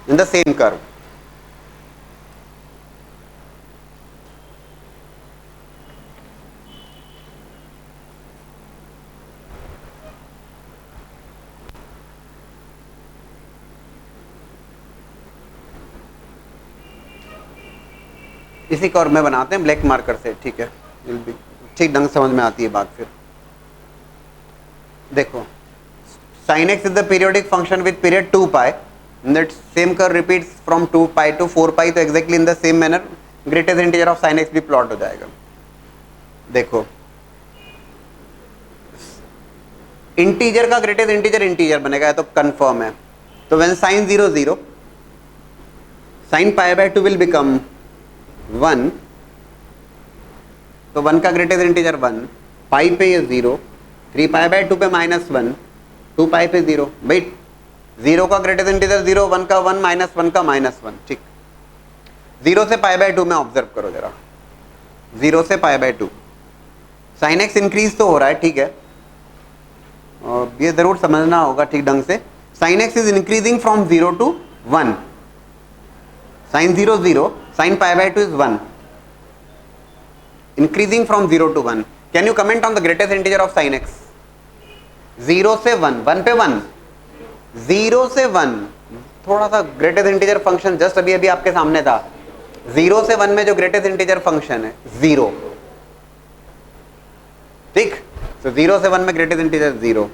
A: in the same curve. इसी कर्व में बनाते हैं ब्लैक मार्कर से, ठीक है, ठीक ढंग से समझ में आती है बात। फिर देखो, sin x is the periodic function with period 2 pi, and that same curve repeats from 2 pi to 4 pi, तो exactly in the same manner greatest integer of sin x भी प्लॉट हो जाएगा। देखो, इंटीजर का ग्रेटेस्ट इंटीजर इंटीजर बनेगा, तो confirm है। तो when sin 0 0, sin pi by 2 will become 1, तो 1 का ग्रेटेस्ट इंटीजर 1, पाई पे ये 0, 3 पाई बाय 2 पे -1, 2 पाई पे 0। भाई 0 का ग्रेटेस्ट इंटीजर 0, 1 का 1, -1 का -1। ठीक, 0 से पाई बाय 2 में ऑब्जर्व करो जरा, 0 से पाई बाय 2 साइन एक्स इंक्रीज तो हो रहा है, ठीक है, और ये जरूर समझना होगा ठीक ढंग से। Sine x is increasing from 0 to 1, sine 0 0, sine pi by 2 is 1, increasing from 0 to 1. Can you comment on the greatest integer of sin x? 0 से 1, 1 पे 1, 0 से 1, थोड़ा सा ग्रेटेस्ट इंटीजर फंक्शन जस्ट अभी अभी आपके सामने था। 0 से 1 में जो ग्रेटेस्ट इंटीजर फंक्शन है 0, ठीक, तो 0 से 1 में ग्रेटेस्ट इंटीजर 0।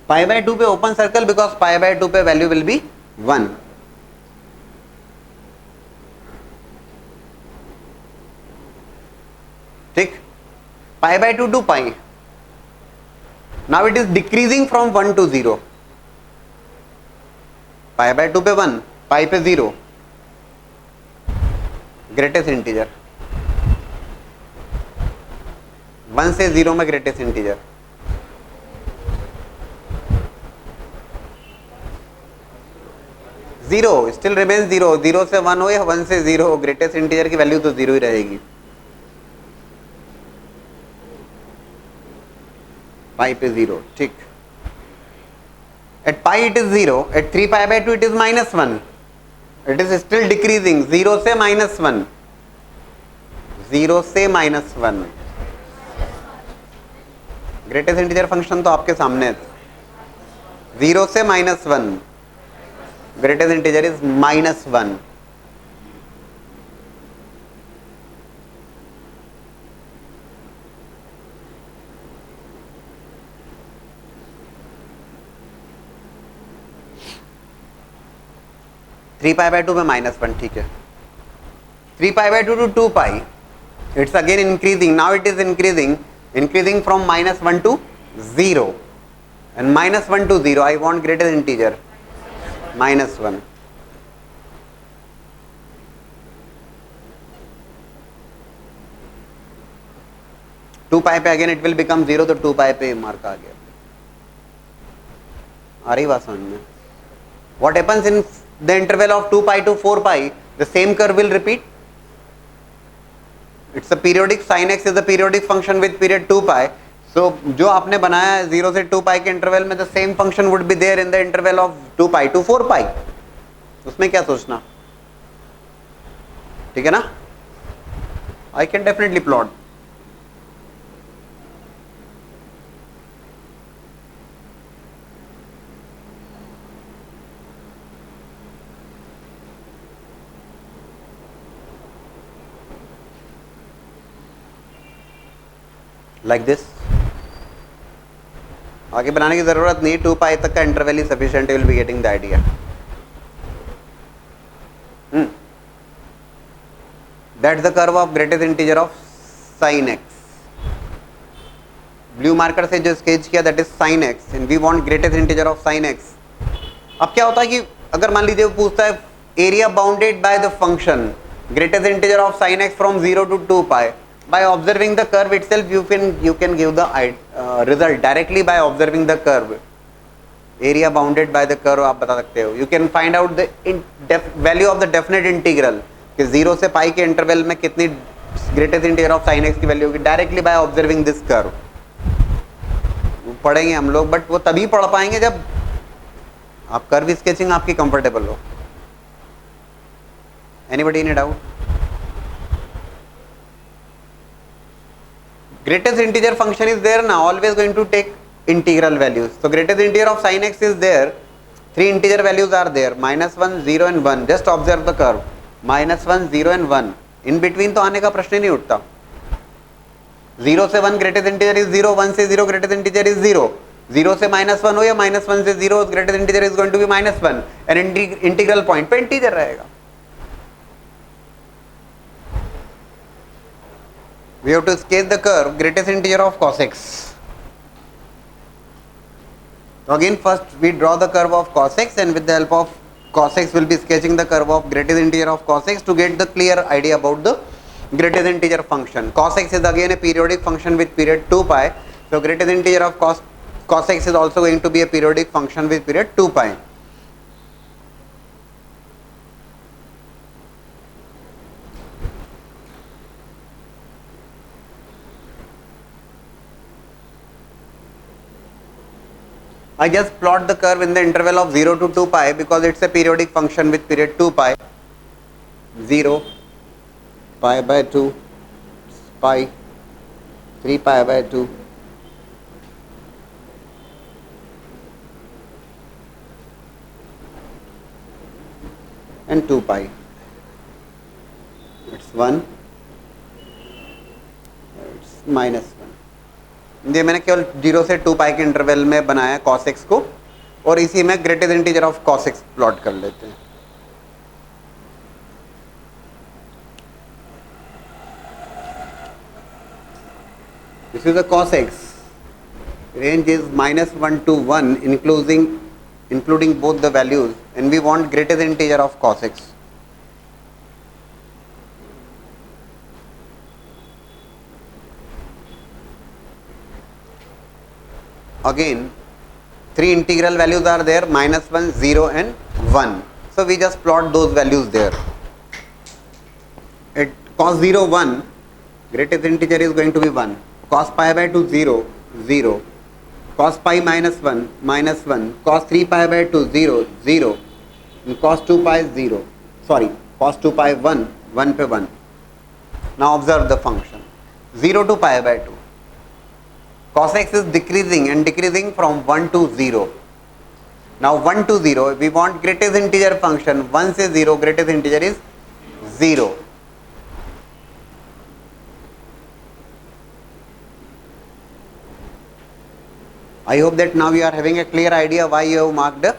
A: पाई बाय 2 पे open circle, because pi by 2 पे वैल्यू विल बी 1। ठीक, पाई by 2 to pi, now it is decreasing from 1 to 0, pi by 2 पे 1, पाई पे 0, ग्रेटेस्ट इंटीजर 1 से 0 में greatest integer, zero still remains 0, 0 से 1 हो या 1 से 0 हो, ग्रेटेस्ट इंटीजर की वैल्यू तो 0 ही रहेगी। पाई पे 0, ठीक, at pi it is 0, at 3 pi by 2 it is -1, it is still decreasing, 0 से -1, 0 से -1। ग्रेटेस्ट इंटीजर फंक्शन तो आपके सामने है, 0 से -1, greatest integer is -1। Three pi by 2 में -1, ठीक है, 3 पाई बाय 2 to 2 पाई, it's again increasing, now it is increasing from -1 to 0, and -1 to 0 I want greatest integer -1। Two pi पे अगेन इट विल बिकम 0, तो 2 पाई पे मार्क आ गया। आ रही बात समझ में? What happens in the interval of 2 pi to 4 pi? The same curve will repeat. It's a periodic, sin x is a periodic function with period 2 pi. So जो आपने बनाया है 0 से 2 pi के इंटरवल में, the same function would be there in the interval of 2 pi to 4 pi. उसमें क्या सोचना, ठीक है ना? I can definitely plot. Like this. आगे बनाने की जरूरत नहीं, 2 पाई तक का interval he sufficient, will be getting the idea. That's the curve of greatest integer of sin x. Blue marker से जो स्केच किया that is sin x and we want greatest integer of sin x. अब क्या होता है कि अगर मान लीजिए वो पूछता है area bounded by the function greatest integer of sin x from 0 to 2 pi. By observing the curve itself you can give the result directly by observing the curve. Area bounded by the curve आप बता सकते हो. You can find out the value of the definite integral कि 0 से पाई के interval में कितनी greatest integer of sin x की वैल्यू होगी directly by observing this curve. पढ़ेंगे हम लोग बट वो तभी पढ़ पाएंगे जब आप कर्व स्केचिंग आपकी कंफर्टेबल हो. Anybody any doubt? Greatest integer function is there ना, always going to take integral values. so greatest integer of sin x is there. 3 integer values are there, -1 0 and 1. just observe the curve, -1 0 and 1. in between तो आने का प्रश्न ही नहीं उठता. 0 से 1 greatest integer is 0, 1 से 0 greatest integer is 0. 0 से -1 हो या -1 से 0 greatest integer is going to be -1 and integral point पे इंटीजर रहेगा. We have to sketch the curve greatest integer of cos x. So again first we draw the curve of cos x and with the help of cos x we'll be sketching the curve of greatest integer of cos x to get the clear idea about the greatest integer function. Cos x is again a periodic function with period 2 pi. So greatest integer of cos x is also going to be a periodic function with period 2 pi. I just plot the curve in the interval of 0 to 2 pi because it's a periodic function with period 2 pi. 0, pi by 2, pi, 3 pi by 2. And 2 pi. It's 1. It's -1. ये मैंने केवल 0 से 2 पाई के interval में बनाया cos x को और इसी में greatest integer of cos x plot कर लेते हैं. This is a cos x. Range is -1 to 1 including both the values and we want greatest integer of cos x. Again 3 integral values are there, -1 0 and 1. So we just plot those values there. At cos 0 1 greatest integer is going to be 1. Cos pi by 2 0 0. Cos pi -1 -1. Cos 3 pi by 2 0 0. And cos 2 pi 0. Sorry, cos 2 pi 1 1 पे 1. Now observe the function 0 to pi by 2. Cos x is decreasing and decreasing from 1 to 0. Now 1 to 0 we want greatest integer function. 1 से 0 greatest integer is 0. I hope that now you are having a clear idea why you have marked the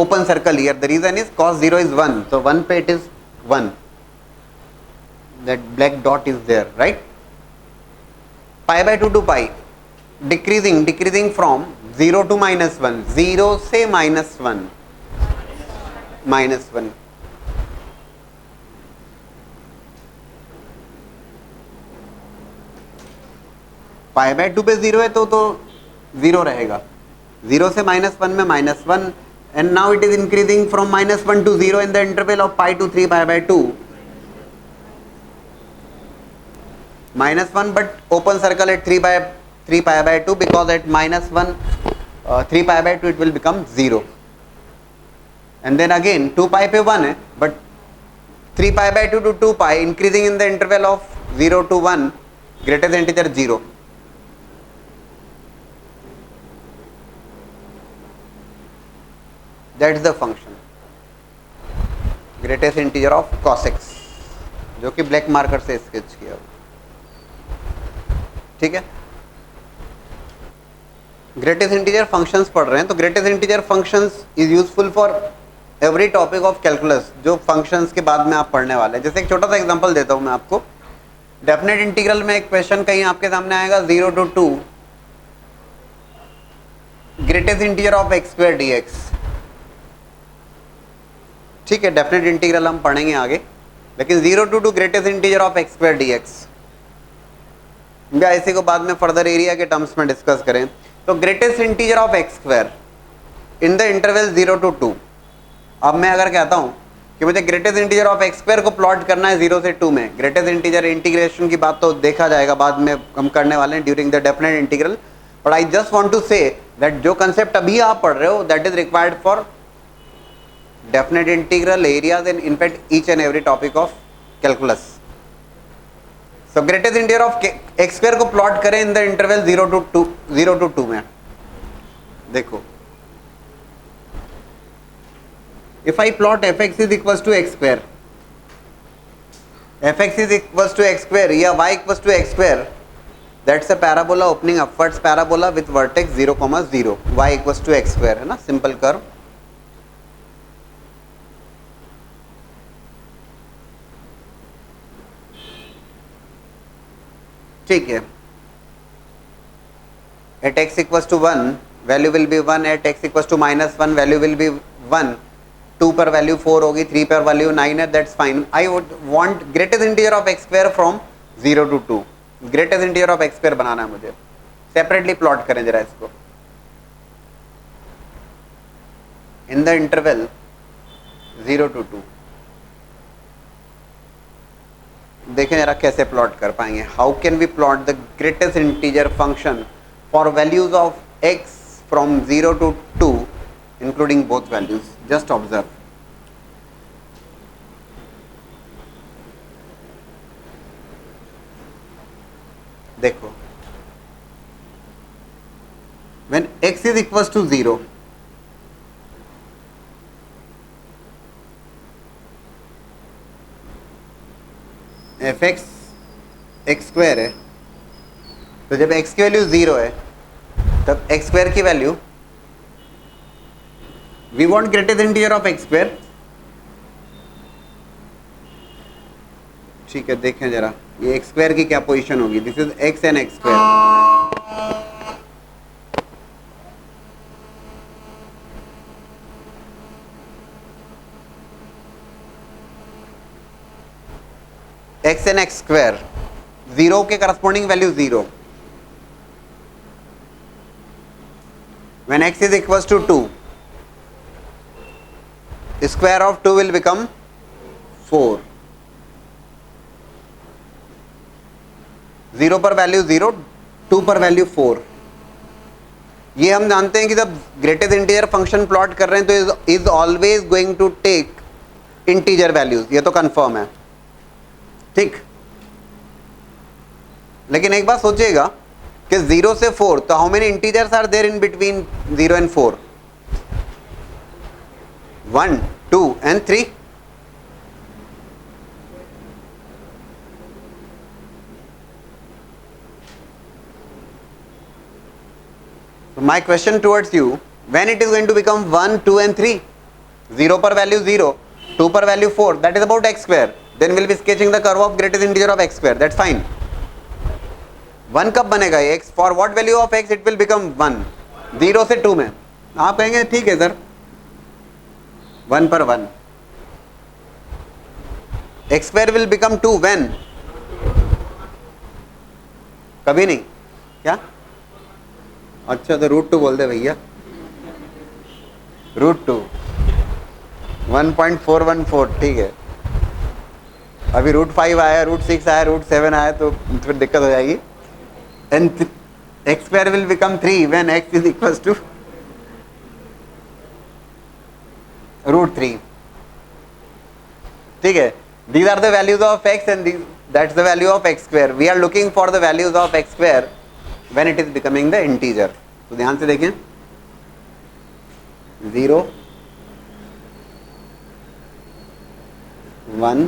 A: open circle here. The reason is cos 0 is 1. So 1 पे it is 1. That black dot is there, right? Pi by 2 to pi. Decreasing from 0 to -1. 0 से -1 -1. पाई by 2 पे 0 है तो 0 रहेगा. 0 से -1 में -1 and now it is increasing from -1 to 0 in the interval of pi to 3 pi by 2. -1 but open circle at 3 pi by 2 because at -1 3 pi by 2 it will become 0 and then again 2 pi पे 1 है but 3 pi by 2 to 2 pi increasing in the interval of 0 to 1 greatest integer 0. That is the function greatest integer of cos x जो कि black marker से sketch किया. ठीक है, greatest integer functions पढ़ रहे हैं तो greatest integer functions is useful for every topic of calculus जो फंक्शंस के बाद में आप पढ़ने वाले हैं। जैसे एक छोटा सा एग्जांपल देता हूं मैं आपको। डेफिनेट इंटीग्रल में एक क्वेश्चन कहीं आपके सामने आएगा 0 to 2 greatest integer of x square d x. ठीक है, डेफिनेट इंटीग्रल हम पढ़ेंगे आगे, लेकिन 0 to 2 greatest integer of x square d x या इसी को बाद में फर्दर एरिया के टर्म्स में डिस्कस करें। तो greatest integer of x square in the interval 0 to 2। अब मैं अगर कहता हूं कि मुझे greatest integer of x square को प्लॉट करना है 0 से 2 में, ग्रेटेस्ट इंटीजर इंटीग्रेशन की बात तो देखा जाएगा, बाद में हम करने वाले हैं during the definite integral. But I just want to say that जो कंसेप्ट अभी आप पढ़ रहे हो that is required for definite integral areas and in fact each and every topic of calculus. So greatest integer of x square को plot करें in the interval 0 to 2 में। देखो, if I plot fx is equals to x square, fx is equals to x square या y equals to x square, that's a parabola opening upwards parabola with vertex 0, 0, y equals to x square है ना, simple curve। ठीक है, at x equals to 1 value will be 1, at x equals to -1 value will be 1, 2 पर value 4 होगी, 3 पर value 9 है, that's fine. I would want greatest integer of x square from 0 to 2। Greatest integer of x square बनाना है मुझे, separately plot करें जरा इसको इन द इंटरवल 0 to 2। देखें जरा कैसे प्लॉट कर पाएंगे। How can we plot the greatest integer function for values of x from 0 to 2 including both values? Just observe. देखो, when x is equals to 0, fx x square है, तो जब x की वैल्यू 0 है तब x स्क्वायर की value, we want greatest integer of x square। ठीक है, देखें जरा ये x स्क्वायर की क्या पोजीशन होगी। This is x and x square. x and x square 0 के corresponding value 0। when x is equals to 2, square of 2 will become 4। 0 पर वैल्यू 0, 2 पर वैल्यू 4। ये हम जानते हैं कि जब ग्रेटेस्ट इंटीजर फंक्शन प्लॉट कर रहे हैं तो is always going to take integer values, ये तो कंफर्म है। ठीक, लेकिन एक बात सोचिएगा कि 0 से 4, तो how many integers are there in between 0 and 4? 1, 2 and 3। So my question towards you, when it is going to become 1, 2 and 3? 0 पर वैल्यू 0, 2 पर value 4, that is about x square। Then we'll be sketching the curve of greatest integer of x square, that's fine। 1 कब बनेगा x? For what value of x it will become 1? 0 से 2 में। आप कहेंगे ठीक है सर, 1 पर 1। x square will become 2 when? कभी नहीं। क्या? अच्छा, तो √2 बोल दे भैया, √2 1.414। ठीक है, अभी √5 आया, √6 आया, √7 आया, तो फिर दिक्कत हो जाएगी। And x square will become 3 when x is equals to √3। ठीक है, these are the values of x and that's the value of x square। we are looking for the values of x square when it is becoming the integer। तो ध्यान से देखें, 0, 1,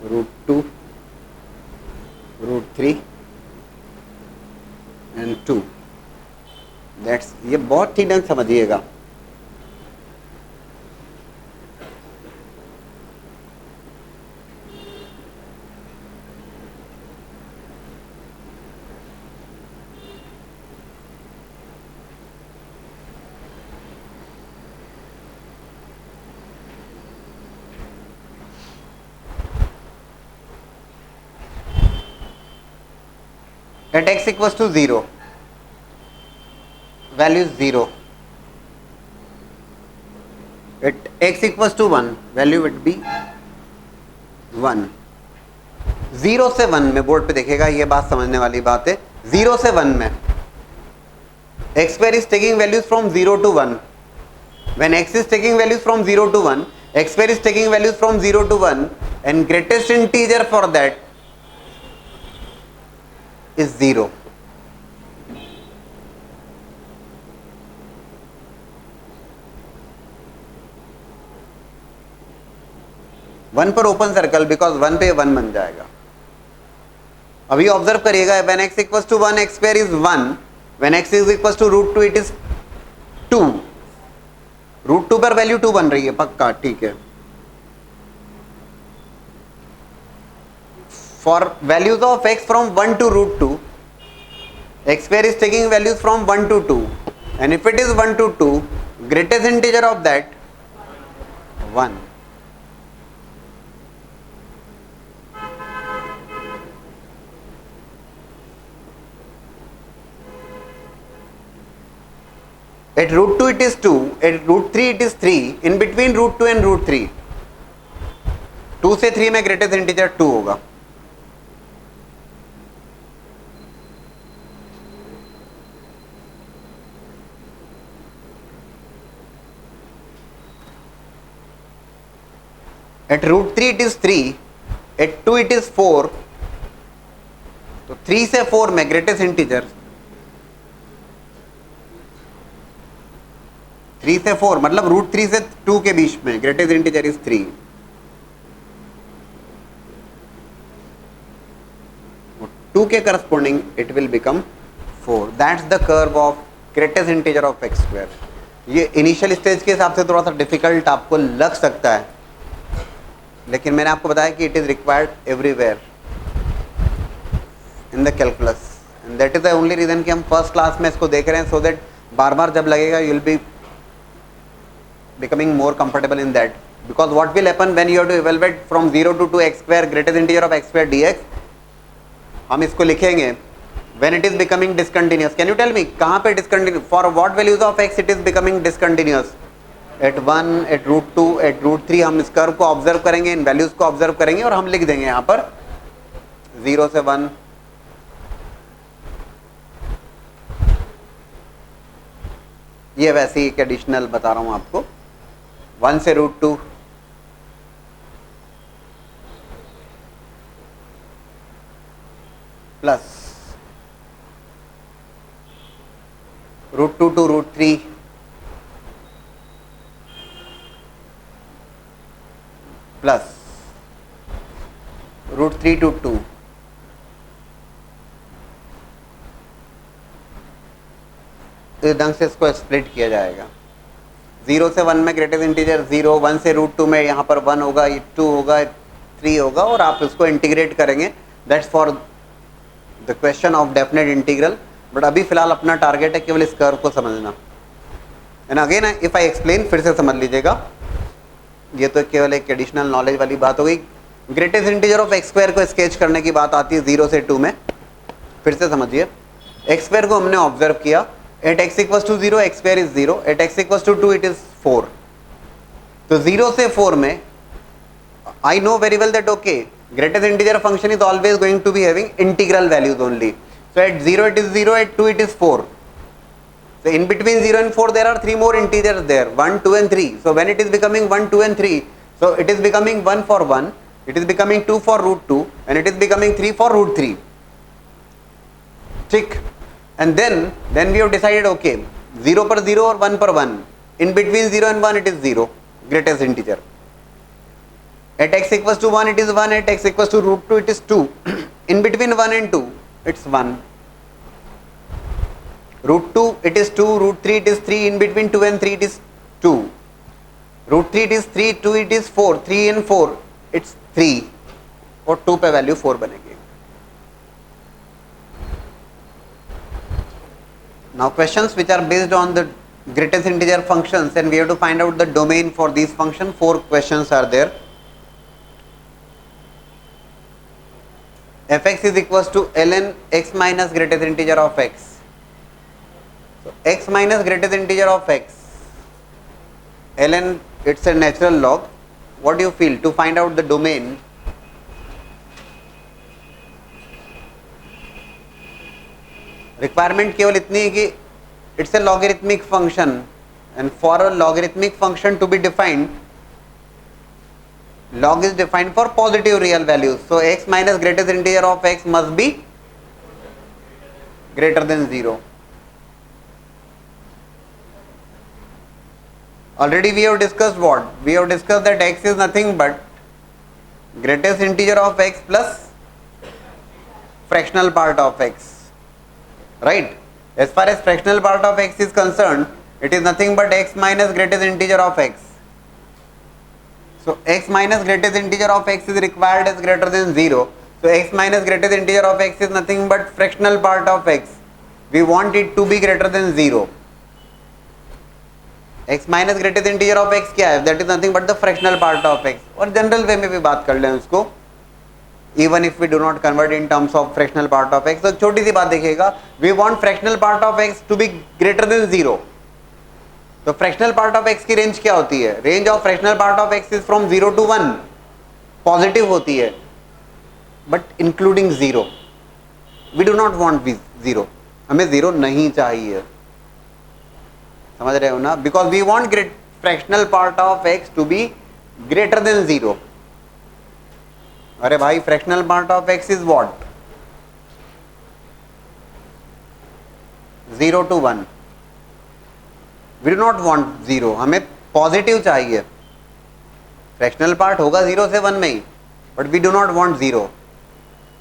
A: √2, √3 and 2। That's, ये बहुत ठीक ढंग समझिएगा। At x equals to 0, value is 0. At x equals to 1, value would be 1. 0 से 1 में, बोर्ड पे देखेगा, ये बात समझने वाली बात है। 0 से 1 में x square is taking values from 0 to 1. When x is taking values from 0 to 1, x square is taking values from 0 to 1, and greatest integer for that is 0. One पर ओपन सर्कल, बिकॉज 1 पे 1 बन जाएगा। अभी observe करिएगा, when x equals to 1 x square is 1, when x is equals to root 2 it is 2। Root 2 पर value 2 बन रही है, पक्का, ठीक है। For values of x from 1 to root 2, x square is taking values from 1 to 2, and if it is 1 to 2, greatest integer of that 1। At root 2 it is 2, at root 3 it is 3, in between root 2 and root 3, 2 से 3 में greatest integer 2 होगा। At root 3 it is 3, at 2 it is 4, तो 3 से 4 में greatest integer 3 से 4, मतलब root 3 से 2 के बीच में ग्रेटेस्ट इंटीजर इज 3। 2 के corresponding it will become 4। That's the curve of greatest integer of x square. ये इनिशियल स्टेज के हिसाब से थोड़ा सा डिफिकल्ट आपको लग सकता है, लेकिन मैंने आपको बताया कि it is required everywhere in the calculus, and that is the only reason कि हम फर्स्ट क्लास में इसको देख रहे हैं, सो दैट बार बार जब लगेगा you will be becoming more comfortable in that, because what will happen when you have to evaluate from 0 to 2 x square greatest integer of x square dx, हम इसको लिखेंगे when it is becoming discontinuous। Can you tell me कहाँ पे discontinuous, for what values of x it is becoming discontinuous? at 1, at root 2, at root 3। हम इस curve को observe करेंगे, इन values को ऑब्जर्व करेंगे और हम लिख देंगे यहाँ पर 0 से 1, ये वैसे ही एक एडिशनल बता रहा हूँ आपको, 1 से root 2, plus root 2 to root 3, plus root 3 to 2, इस ढंग से इसको स्प्लिट किया जाएगा। 0 से 1 में ग्रेटेस्ट इंटीजर 0, 1 से रूट 2 में यहाँ पर 1 होगा, 2 होगा, 3 होगा, और आप इसको इंटीग्रेट करेंगे। That's for the question of definite integral, but अभी फिलहाल अपना टारगेट है केवल इस कर्व को समझना। And again if I explain, फिर से समझ लीजिएगा, ये तो केवल एक एडिशनल नॉलेज वाली बात हो गई। Greatest integer of x square को स्केच करने की बात आती है 0 से 2 में। फिर से समझिए, एक्स स्क्वायर को हमने ऑब्जर्व किया, at x equals to 0 x square is 0, at x equals to 2 it is 4। तो 0 से 4 में I know very well that okay greatest integer function is always going to be having integral values only. So at 0 it is 0, at 2 it is 4. So in between 0 and 4 there are 3 more integers there, 1, 2 and 3. So when it is becoming 1, 2 and 3, so it is becoming 1 for 1, it is becoming 2 for root 2, and it is becoming 3 for root 3. Tick. And then we have decided okay, 0 per 0 or 1 per 1. In between 0 and 1 it is 0, greatest integer. At x equals to 1 it is 1, at x equals to root 2 it is 2. In between 1 and 2 it's 1. root 2 it is 2, root 3 it is 3, in between 2 and 3 it is 2, root 3 it is 3, 2 it is 4, 3 and 4 it's 3 और 2 पे value 4 बनेगी. Now questions which are based on the greatest integer functions, and we have to find out the domain for these functions. 4 questions are there. Fx is equals to ln x minus greatest integer of x. So x minus greatest integer of x, ln it's a natural log. What do you feel to find out the domain? Requirement केवल इतनी है कि it's a logarithmic function, and for a logarithmic function to be defined, log is defined for positive real values. So x minus greatest integer of x must be greater than 0. Already we have discussed what? We have discussed that x is nothing but greatest integer of x plus fractional part of x. Right? As far as fractional part of x is concerned, it is nothing but x minus greatest integer of x. So x minus greatest integer of x is required as greater than 0. So x minus greatest integer of x is nothing but fractional part of x. We want it to be greater than 0. x minus greatest integer of x क्या है? That is nothing but the fractional part of x. और general वे में भी बात कर लें उसको, even if we do not convert in terms of fractional part of x. तो छोटी सी बात देखिएगा, we want fractional part of x to be greater than 0. तो fractional part of x की रेंज क्या होती है? Range of fractional part of x is from 0 to 1. Positive होती है, but including 0. We do not want 0. हमें 0 नहीं चाहिए. समझ रहे हो ना? Because we want fractional part of x to be greater than 0. अरे भाई fractional part of x is what? 0 to 1. We do not want 0, हमें पॉजिटिव चाहिए. फ्रैक्शनल पार्ट होगा 0 से 1 में ही, but we do not want 0.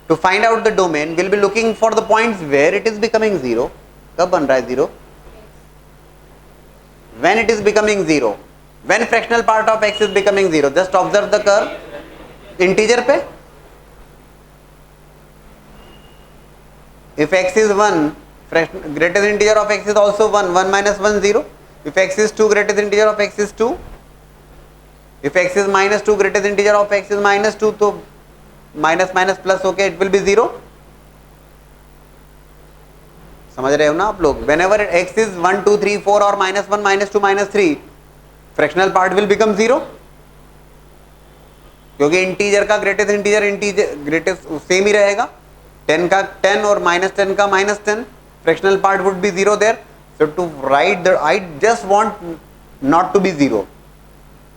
A: To find out the domain will be looking for the points where it is becoming 0. कब बन रहा है 0? When it is becoming 0. When fractional part of x is becoming 0. Just observe the curve. Integer पे if x is 1, greatest integer of x is also 1. 1 minus 1 0. If x is 2, greatest integer of x is 2. If x is minus 2, greatest integer of x is minus 2. तो minus minus plus okay, it will be 0. समझ रहे हो ना आप लोग? Whenever x is 1 2 3 4 or minus 1 minus 2 minus 3, fractional part will become 0. क्योंकि integer का greatest integer greatest same ही रहेगा. 10 का 10 और माइनस 10 का minus 10. Fractional part would be 0 there. So to write the, I just want not to be 0.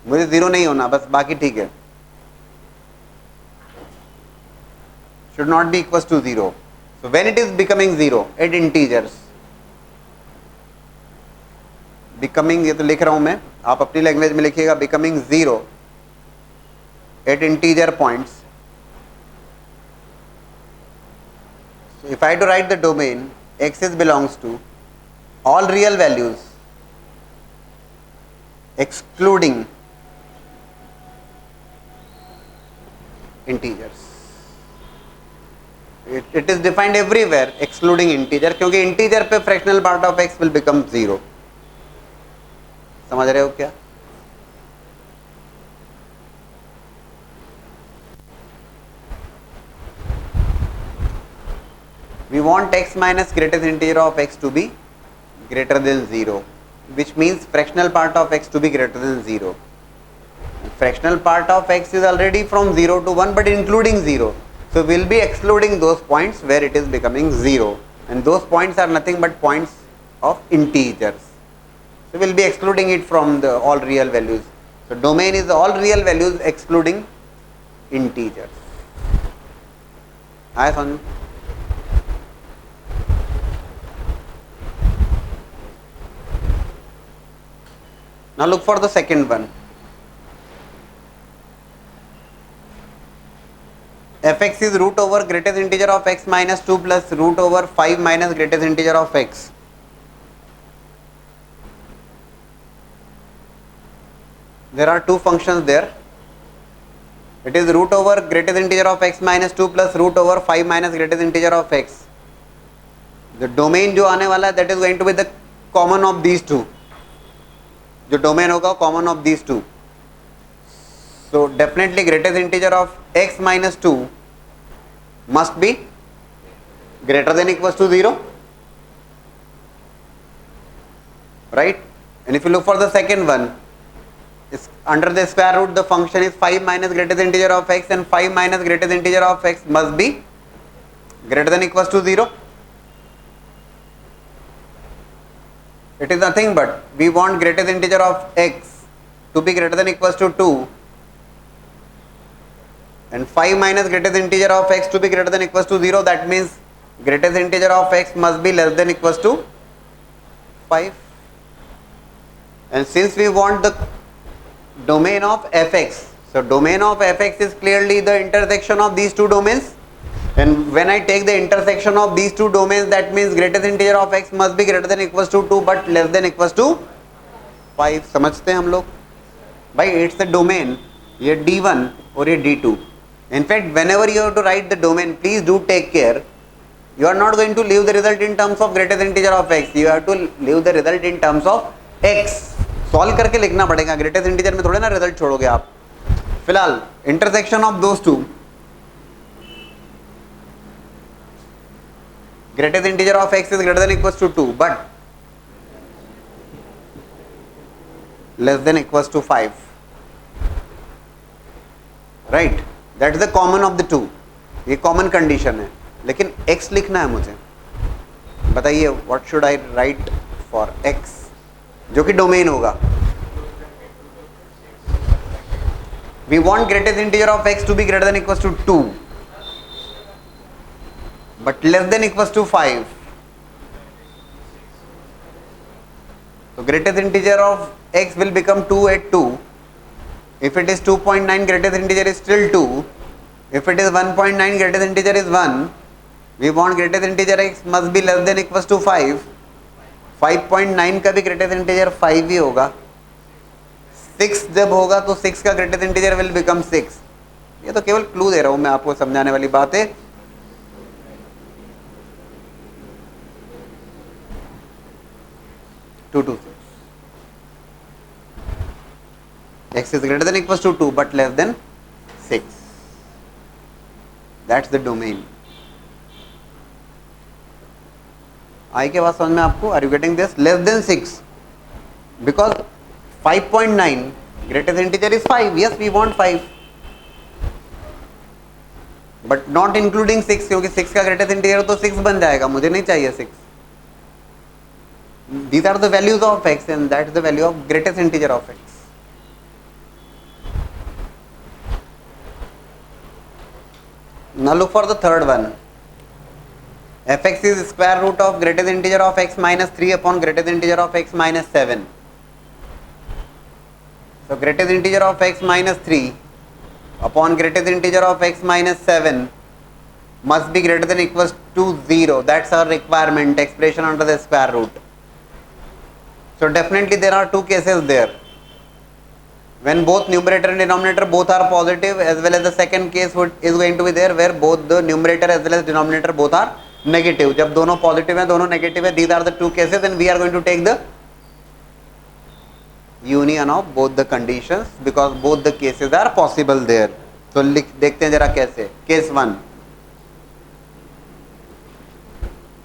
A: मुझे 0 नहीं होना, बस बाकी ठीक है. Should not be equal to 0. So when it is becoming 0 at integers, becoming, ये तो लिख रहा हूं मैं, आप अपनी लैंग्वेज में लिखिएगा. Becoming 0 at integer points. So if I had to write the domain, x is belongs to all real values excluding integers. It is defined everywhere excluding integer, क्योंकि integer पे fractional part of x will become 0. समझ रहे हो क्या? We want x minus greatest integer of x to be greater than 0, which means fractional part of x to be greater than 0. Fractional part of x is already from 0 to 1, but including 0. So we will be excluding those points where it is becoming 0, and those points are nothing but points of integers. So we will be excluding it from the all real values. So domain is all real values excluding integers. Hi Sonu. Now look for the second one. Fx is root over greatest integer of x minus 2 plus root over 5 minus greatest integer of x. there are two functions there. It is root over greatest integer of x minus 2 plus root over 5 minus greatest integer of x. The domain जो आने वाला है that is going to be the common of these two. जो domain होगा common of these two. So definitely greatest integer of x minus 2 must be greater than equals to 0, right? And if you look for the second one, is under the square root the function is 5 minus greatest integer of x, and 5 minus greatest integer of x must be greater than equals to 0. It is nothing but we want greatest integer of x to be greater than equals to 2, and 5 minus greatest integer of x to be greater than equals to 0. That means greatest integer of x must be less than equals to 5. And since we want the domain of fx, so domain of fx is clearly the intersection of these two domains, and when I take the intersection of these two domains, that means greatest integer of x must be greater than equals to 2 but less than equals to 5. समझते हैं हम लोग भाई, it's the domain, ये d1 और ये d2. In fact, whenever you have to write the domain, please do take care. You are not going to leave the result in terms of greatest integer of x. You have to leave the result in terms of x. Solve करके लिखना पड़ेगा, greatest integer में थोड़े ना result छोड़ोगे आप. फिलहाल intersection of those two, greatest integer of x is greater than equals to 2 but less than equals to 5, right? That is the common of the two. ये common condition है, लेकिन x लिखना है मुझे. बताइए what should I write for x जो कि domain होगा. We want greatest integer of x to be greater than equals to 2 but less than equals to 5. So greatest integer of x will become 2 at 2. If it is 2.9, greatest integer is still 2. If it is 1.9, greatest integer is 1. We want greatest integer x must be less than equals to 5. 5.9 का भी greatest integer 5 ही होगा. 6 जब होगा तो 6 का greatest integer will become 6. ये तो केवल क्लू दे रहा हूं मैं आपको, समझाने वाली बात है. 2 to 6. X is greater than equals to 2 but less than 6. That's the domain. आई के बाद समझ में आपको? Are you getting this? Less than 6 because 5.9 greatest integer is 5. Yes, we want 5 but not including 6 क्योंकि 6 का greatest integer तो 6 बन जाएगा, मुझे नहीं चाहिए 6. These are the values of x and that is the value of greatest integer of x. Now look for the third one. Fx is square root of greatest integer of x minus 3 upon greatest integer of x minus 7. So greatest integer of x minus 3 upon greatest integer of x minus 7 must be greater than equals to 0. That's our requirement, expression under the square root. So definitely there are two cases there. When both numerator and denominator both are positive, as well as the second case is going to be there where both the numerator as well as denominator both are negative. जब दोनों positive हैं दोनों negative हैं, these are the two cases and we are going to take the union of both the conditions because both the cases are possible there. तो देखते हैं जरा कैसे. Case 1,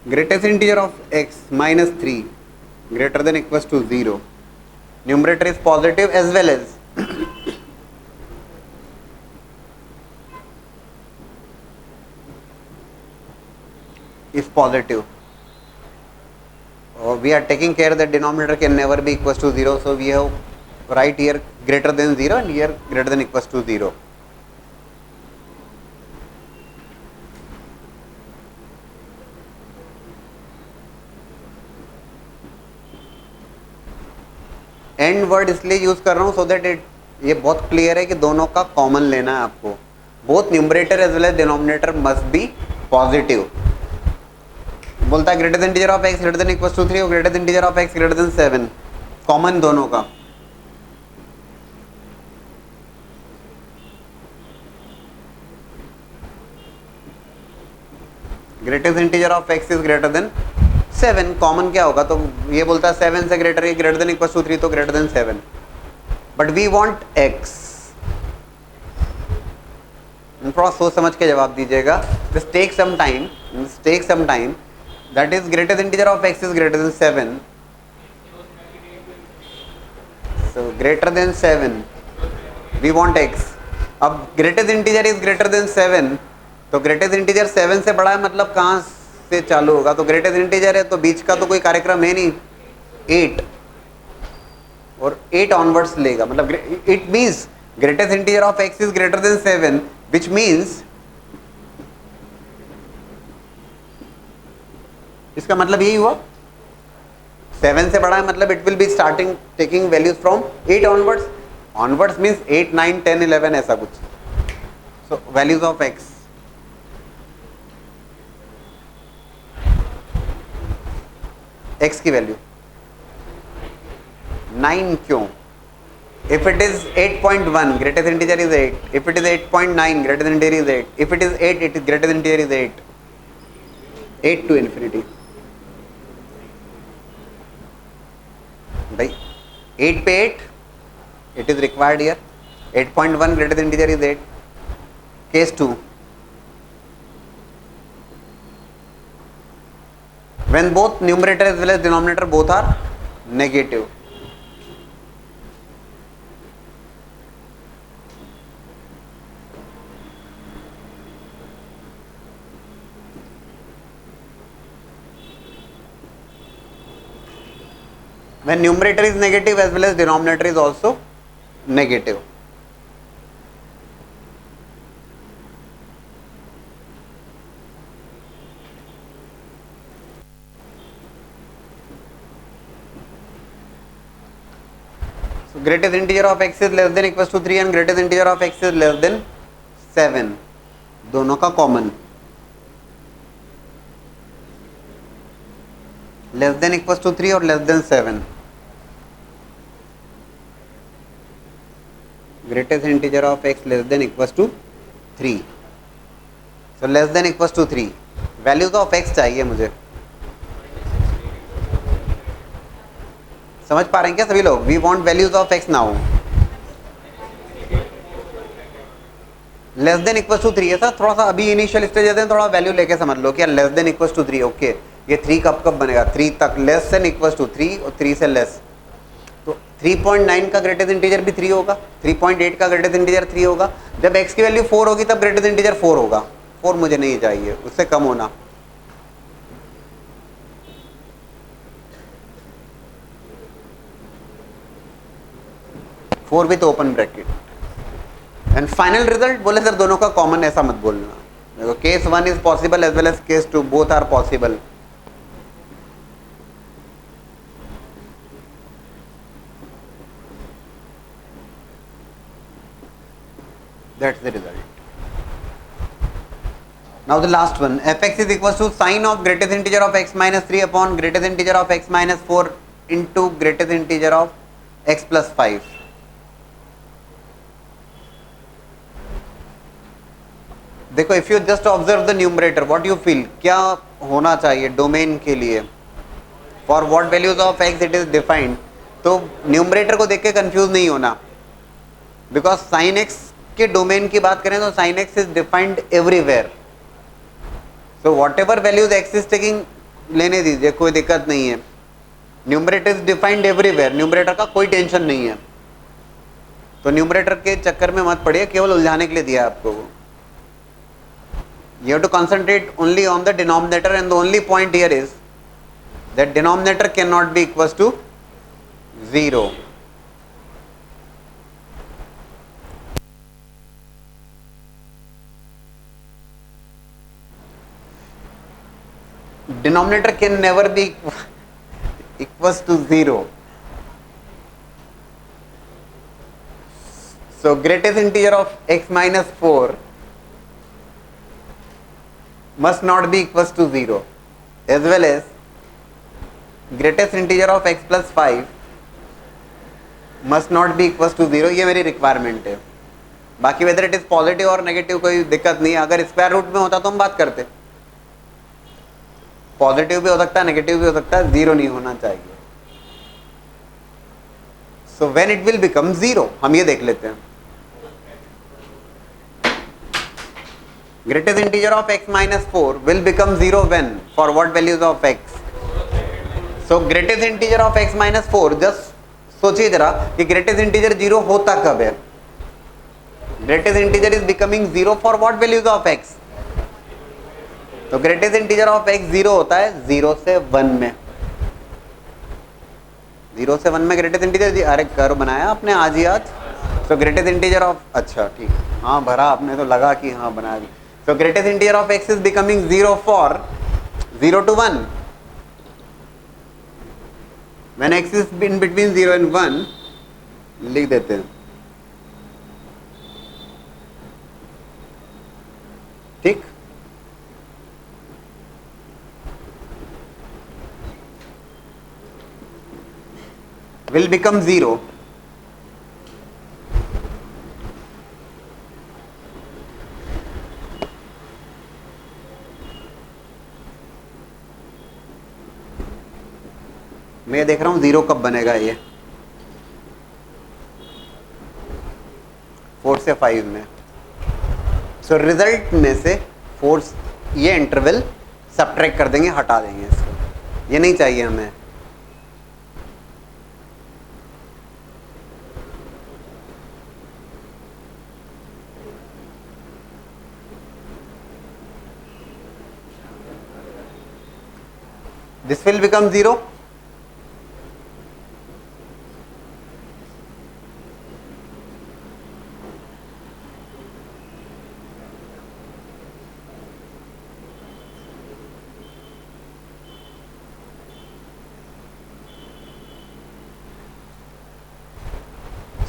A: greatest integer of x minus 3 greater than equals to 0. Numerator is positive as well as is positive. We are taking care that denominator can never be equals to 0, so we have right here greater than 0 and here greater than equals to 0. And word इसलिए use कर रहा हूं so that ये बहुत clear है कि दोनों का कॉमन लेना है आपको. Both numerator as well as denominator must be positive. बोलता है greater than integer of x greater than equals to 3 और greater than integer of x greater than 7, common दोनों का. Greatest integer of x is greater than 7, common क्या होगा, तो ये बोलता है 7 से ग्रेटर है, ग्रेटर देन इक्वल टू 3, तो greater than 7, but we want x। थोड़ा सोच समझ के जवाब दीजिएगा, this take some time, that is greatest integer of x is greater than 7, so greater than 7 we want x। अब greatest integer is greater than 7, तो greatest integer 7 से बड़ा है, मतलब कहाँ से चालू होगा, तो ग्रेटेस्ट इंटीजर है तो बीच का तो कोई कार्यक्रम है नहीं, 8 और 8 ऑनवर्ड्स लेगा, मतलब it means greatest integer of x is greater than 7, which means इसका मतलब यही हुआ 7 से बड़ा है, मतलब it will be starting taking values from 8 onwards means 8 9 10 11 ऐसा कुछ। So values of x, x की वैल्यू 9 क्यों, if it is 8.1 greatest integer is 8, if it is 8.9 greatest integer is 8, if it is 8 it is greatest integer is 8, 8 to infinity भाई 8 पे 8 it is required here, 8.1 greatest integer is 8, case 2 when both numerator as well as denominator both are negative, when numerator is negative as well as denominator is also negative, so greatest integer of x is less than equals to 3 and greatest integer of x is less than 7, दोनों का common, less than equals to 3 और less than 7, greatest integer of x less than equals to 3, so less than equals to 3, values of x चाहिए मुझे, समझ पा रहे हैं क्या सभी लोग, we want values of x now, less than equals to 3, ऐसा थोड़ा सा अभी इनिशियल स्टेज देते हैं, थोड़ा वैल्यू लेके समझ लो कि less than equals to 3, okay ये 3 कब बनेगा, 3 तक, लेस देन इक्वल्स टू 3 और 3 से लेस, तो 3.9 का ग्रेटेस्ट इंटीजर भी 3 होगा, 3.8 का ग्रेटेस्ट इंटीजर 3 होगा, जब x की वैल्यू 4 होगी तब ग्रेटेस्ट इंटीजर 4 होगा, 4 मुझे नहीं चाहिए, उससे कम होना, four with open bracket, and final result बोले सर दोनों का कॉमन, ऐसा मत बोलना, देखो case 1 is possible as well as case 2, both are possible, that's the result. Now the last one, fx is equals to sine of greatest integer of x minus 3 upon greatest integer of x minus 4 into greatest integer of x plus 5. देखो if you just observe the numerator, what you feel, क्या होना चाहिए domain के लिए, for what values of x it is defined, तो numerator को देख के कंफ्यूज नहीं होना, बिकॉज साइन x के डोमेन की बात करें तो sine x is defined everywhere, so whatever values x is taking लेने दीजिए, कोई दिक्कत नहीं है, numerator is defined everywhere, numerator का कोई टेंशन नहीं है, तो न्यूमरेटर के चक्कर में मत पड़िए, केवल उलझाने के लिए दिया है आपको वो, you have to concentrate only on the denominator, and the only point here is that denominator cannot be equals to 0. Denominator can never be equals to 0. So greatest integer of x minus 4 must not be equals to 0, as well as greatest integer of x plus 5 must not be equals to 0, ये मेरी requirement है, बाकी whether it is positive और negative कोई दिक्कत नहीं है, अगर स्क्वायर रूट में होता तो हम बात करते, पॉजिटिव भी हो सकता है, नेगेटिव भी हो सकता है, जीरो नहीं होना चाहिए. सो when it will become zero, हम ये देख लेते हैं. Greatest integer of x minus 4 will become 0 when? For what values of x? So greatest integer of x minus 4, just सोचिए जरा कि greatest integer 0 होता कब है? Greatest integer is becoming 0 for what values of x? तो greatest integer of x 0 होता है 0 से 1 में. 0 से 1 में greatest integer, अरे कर्व बनाया आपने आज ही आज. So greatest integer of, अच्छा ठीक, हाँ भरा आपने तो लगा कि हाँ बनाया. So greatest integer of x is becoming 0 for 0 to 1. When x is in between 0 and 1, लिख देते हैं. ठीक, will become 0 मैं देख रहा हूं 0 कब बनेगा. ये 4 से 5 में. सो रिजल्ट में से 4 ये इंटरवल सब्ट्रैक्ट कर देंगे, हटा देंगे इसको. ये नहीं चाहिए हमें. This will become 0.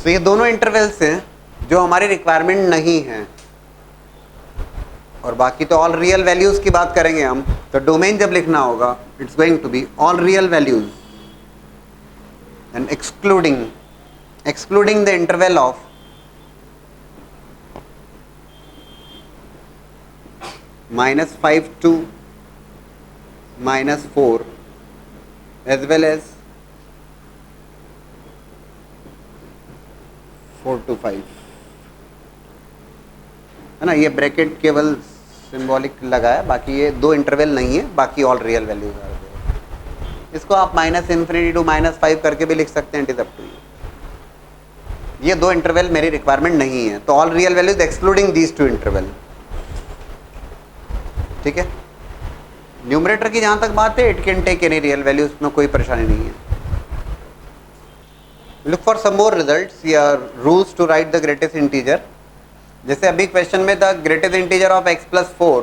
A: तो ये दोनों इंटरवल्स हैं जो हमारी रिक्वायरमेंट नहीं है, और बाकी तो ऑल रियल वैल्यूज की बात करेंगे हम. तो डोमेन जब लिखना होगा, it's going to be all real values and excluding the interval of -5 to -4 as well as 4 to 5 है ना. ये ब्रैकेट केवल सिंबॉलिक लगा है, बाकी ये दो इंटरवल नहीं है, बाकी ऑल रियल वैल्यूज आ रहे. इसको आप -∞ to -5 करके भी लिख सकते हैं. It is up to you. ये दो इंटरवल मेरी रिक्वायरमेंट नहीं है, तो all real values excluding these two interval. ठीक है. न्यूमरेटर की जहां तक बात है, it can take any real values, में कोई परेशानी नहीं है. Look for some more results या rules to write the greatest integer. जैसे अभी क्वेश्चन में the greatest integer of x plus 4.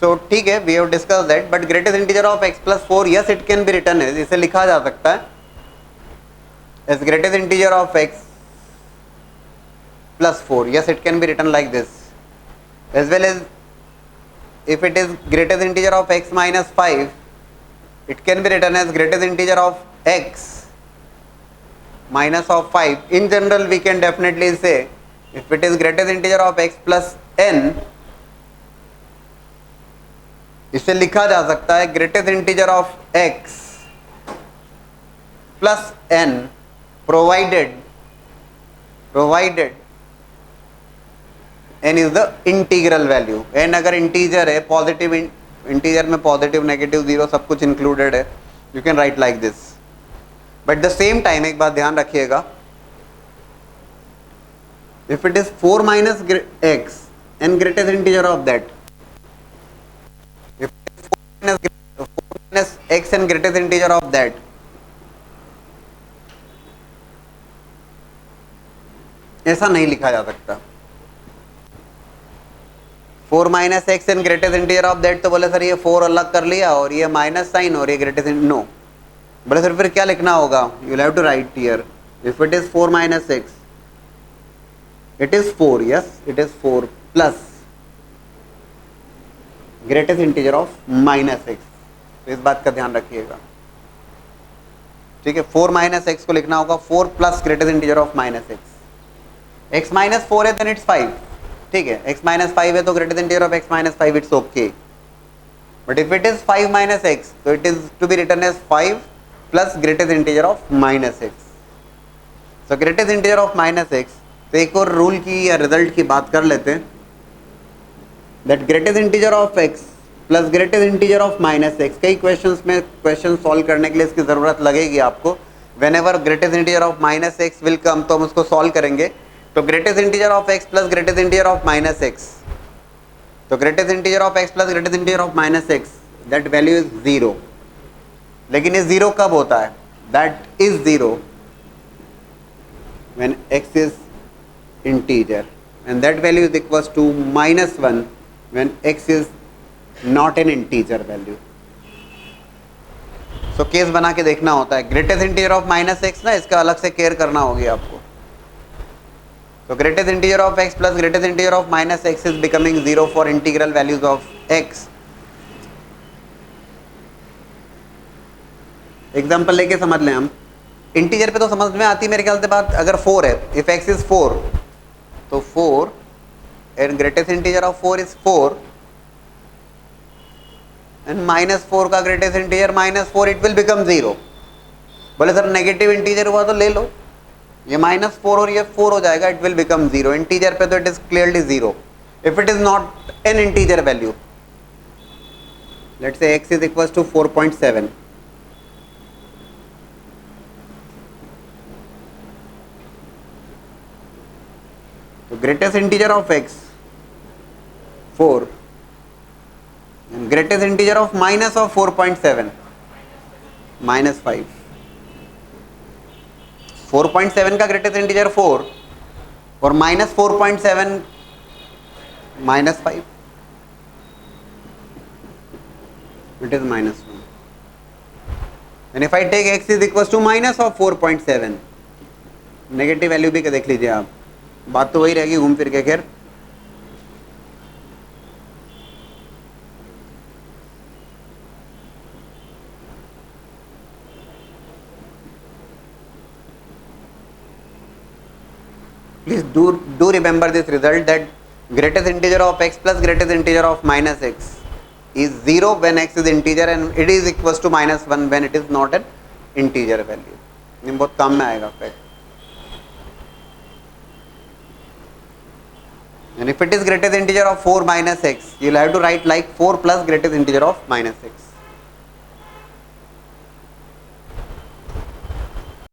A: So ठीक है, we have discussed that, but greatest integer of x plus 4, yes it can be written as, इसे लिखा जा सकता है as greatest integer of x plus 4. Yes it can be written like this, as well as if it is greatest integer of x minus 5, it can be written as greatest integer of x minus of 5. In general we can definitely say if it is greatest integer of x plus n, इसे लिखा जा सकता है greatest integer of x plus n provided n is the integral value. n अगर integer है, positive integer में positive negative zero सब कुछ इंक्लूडेड है, you can write like this. But the same time एक बात ध्यान रखिएगा, if it is 4 minus x and greatest integer of that, if it is 4 minus x and greatest integer of that, ऐसा नहीं लिखा जा सकता. 4 minus x and greatest integer of that, तो बोले सर ये 4 अलग कर लिया और ये माइनस साइन और ये ग्रेटेस्ट. नो, बोले सर फिर क्या लिखना होगा? You have to write here if it is 4 minus x, it is 4, yes it is 4 plus greatest integer of -x. तो इस बात का ध्यान रखिएगा. ठीक है, 4 minus x को लिखना होगा 4 plus greatest integer of -x. x minus 4 है देन इट्स 5. ठीक है, x minus 5 है तो greatest integer of x minus 5, it's okay. But if it is 5 minus x, so it is to be written as 5 plus greatest integer of minus x. So greatest integer of minus x. तो एक और rule की या result की बात कर लेते हैं. That greatest integer of x plus greatest integer of minus x. कई क्वेश्चंस में क्वेश्चन सॉल्व करने के लिए इसकी ज़रूरत लगेगी आपको. Whenever greatest integer of minus x will come, तो हम उसको सॉल्व करेंगे. तो greatest integer of x plus greatest integer of minus x. तो greatest integer of x plus greatest integer of minus x, that value is 0. लेकिन ये 0 कब होता है? That is 0 when x is integer, and that value is equals to minus 1 when x is not an integer value. So case बना के देखना होता है. Greatest integer of minus x ना, इसका अलग से केयर करना होगी आपको. So greatest integer of x plus greatest integer of minus x is becoming 0 for integral values of x. Example लेके समझ लें हम. इंटीजर पे तो समझ में आती मेरे ख्याल से बात. अगर 4 है, if x is 4, तो 4 and greatest integer of 4 is 4 and minus 4 का greatest integer minus 4, it will become 0. बोले सर नेगेटिव इंटीजर हुआ तो ले लो. ये माइनस 4 और ये 4 हो जाएगा. It will become 0. इंटीजर पे तो it is clearly 0 if it is not an integer value. Let's say x is equals to 4.7. तो greatest integer of x 4 and greatest integer of minus of 4.7 minus 5. 4.7 का greatest integer 4 और minus 4.7 minus 5. It is minus 1. And if I take x is equal to minus of 4.7, negative value भी देख लीजिए आप. बात तो वही रहेगी घूम फिर के. खैर please do remember this result, that greatest integer of x plus greatest integer of minus x is 0 when x is integer and it is equals to minus 1 when it is not an integer value. ये बहुत काम में आएगा fact. And if it is greatest integer of 4 minus x, you will have to write like 4 plus greatest integer of minus x.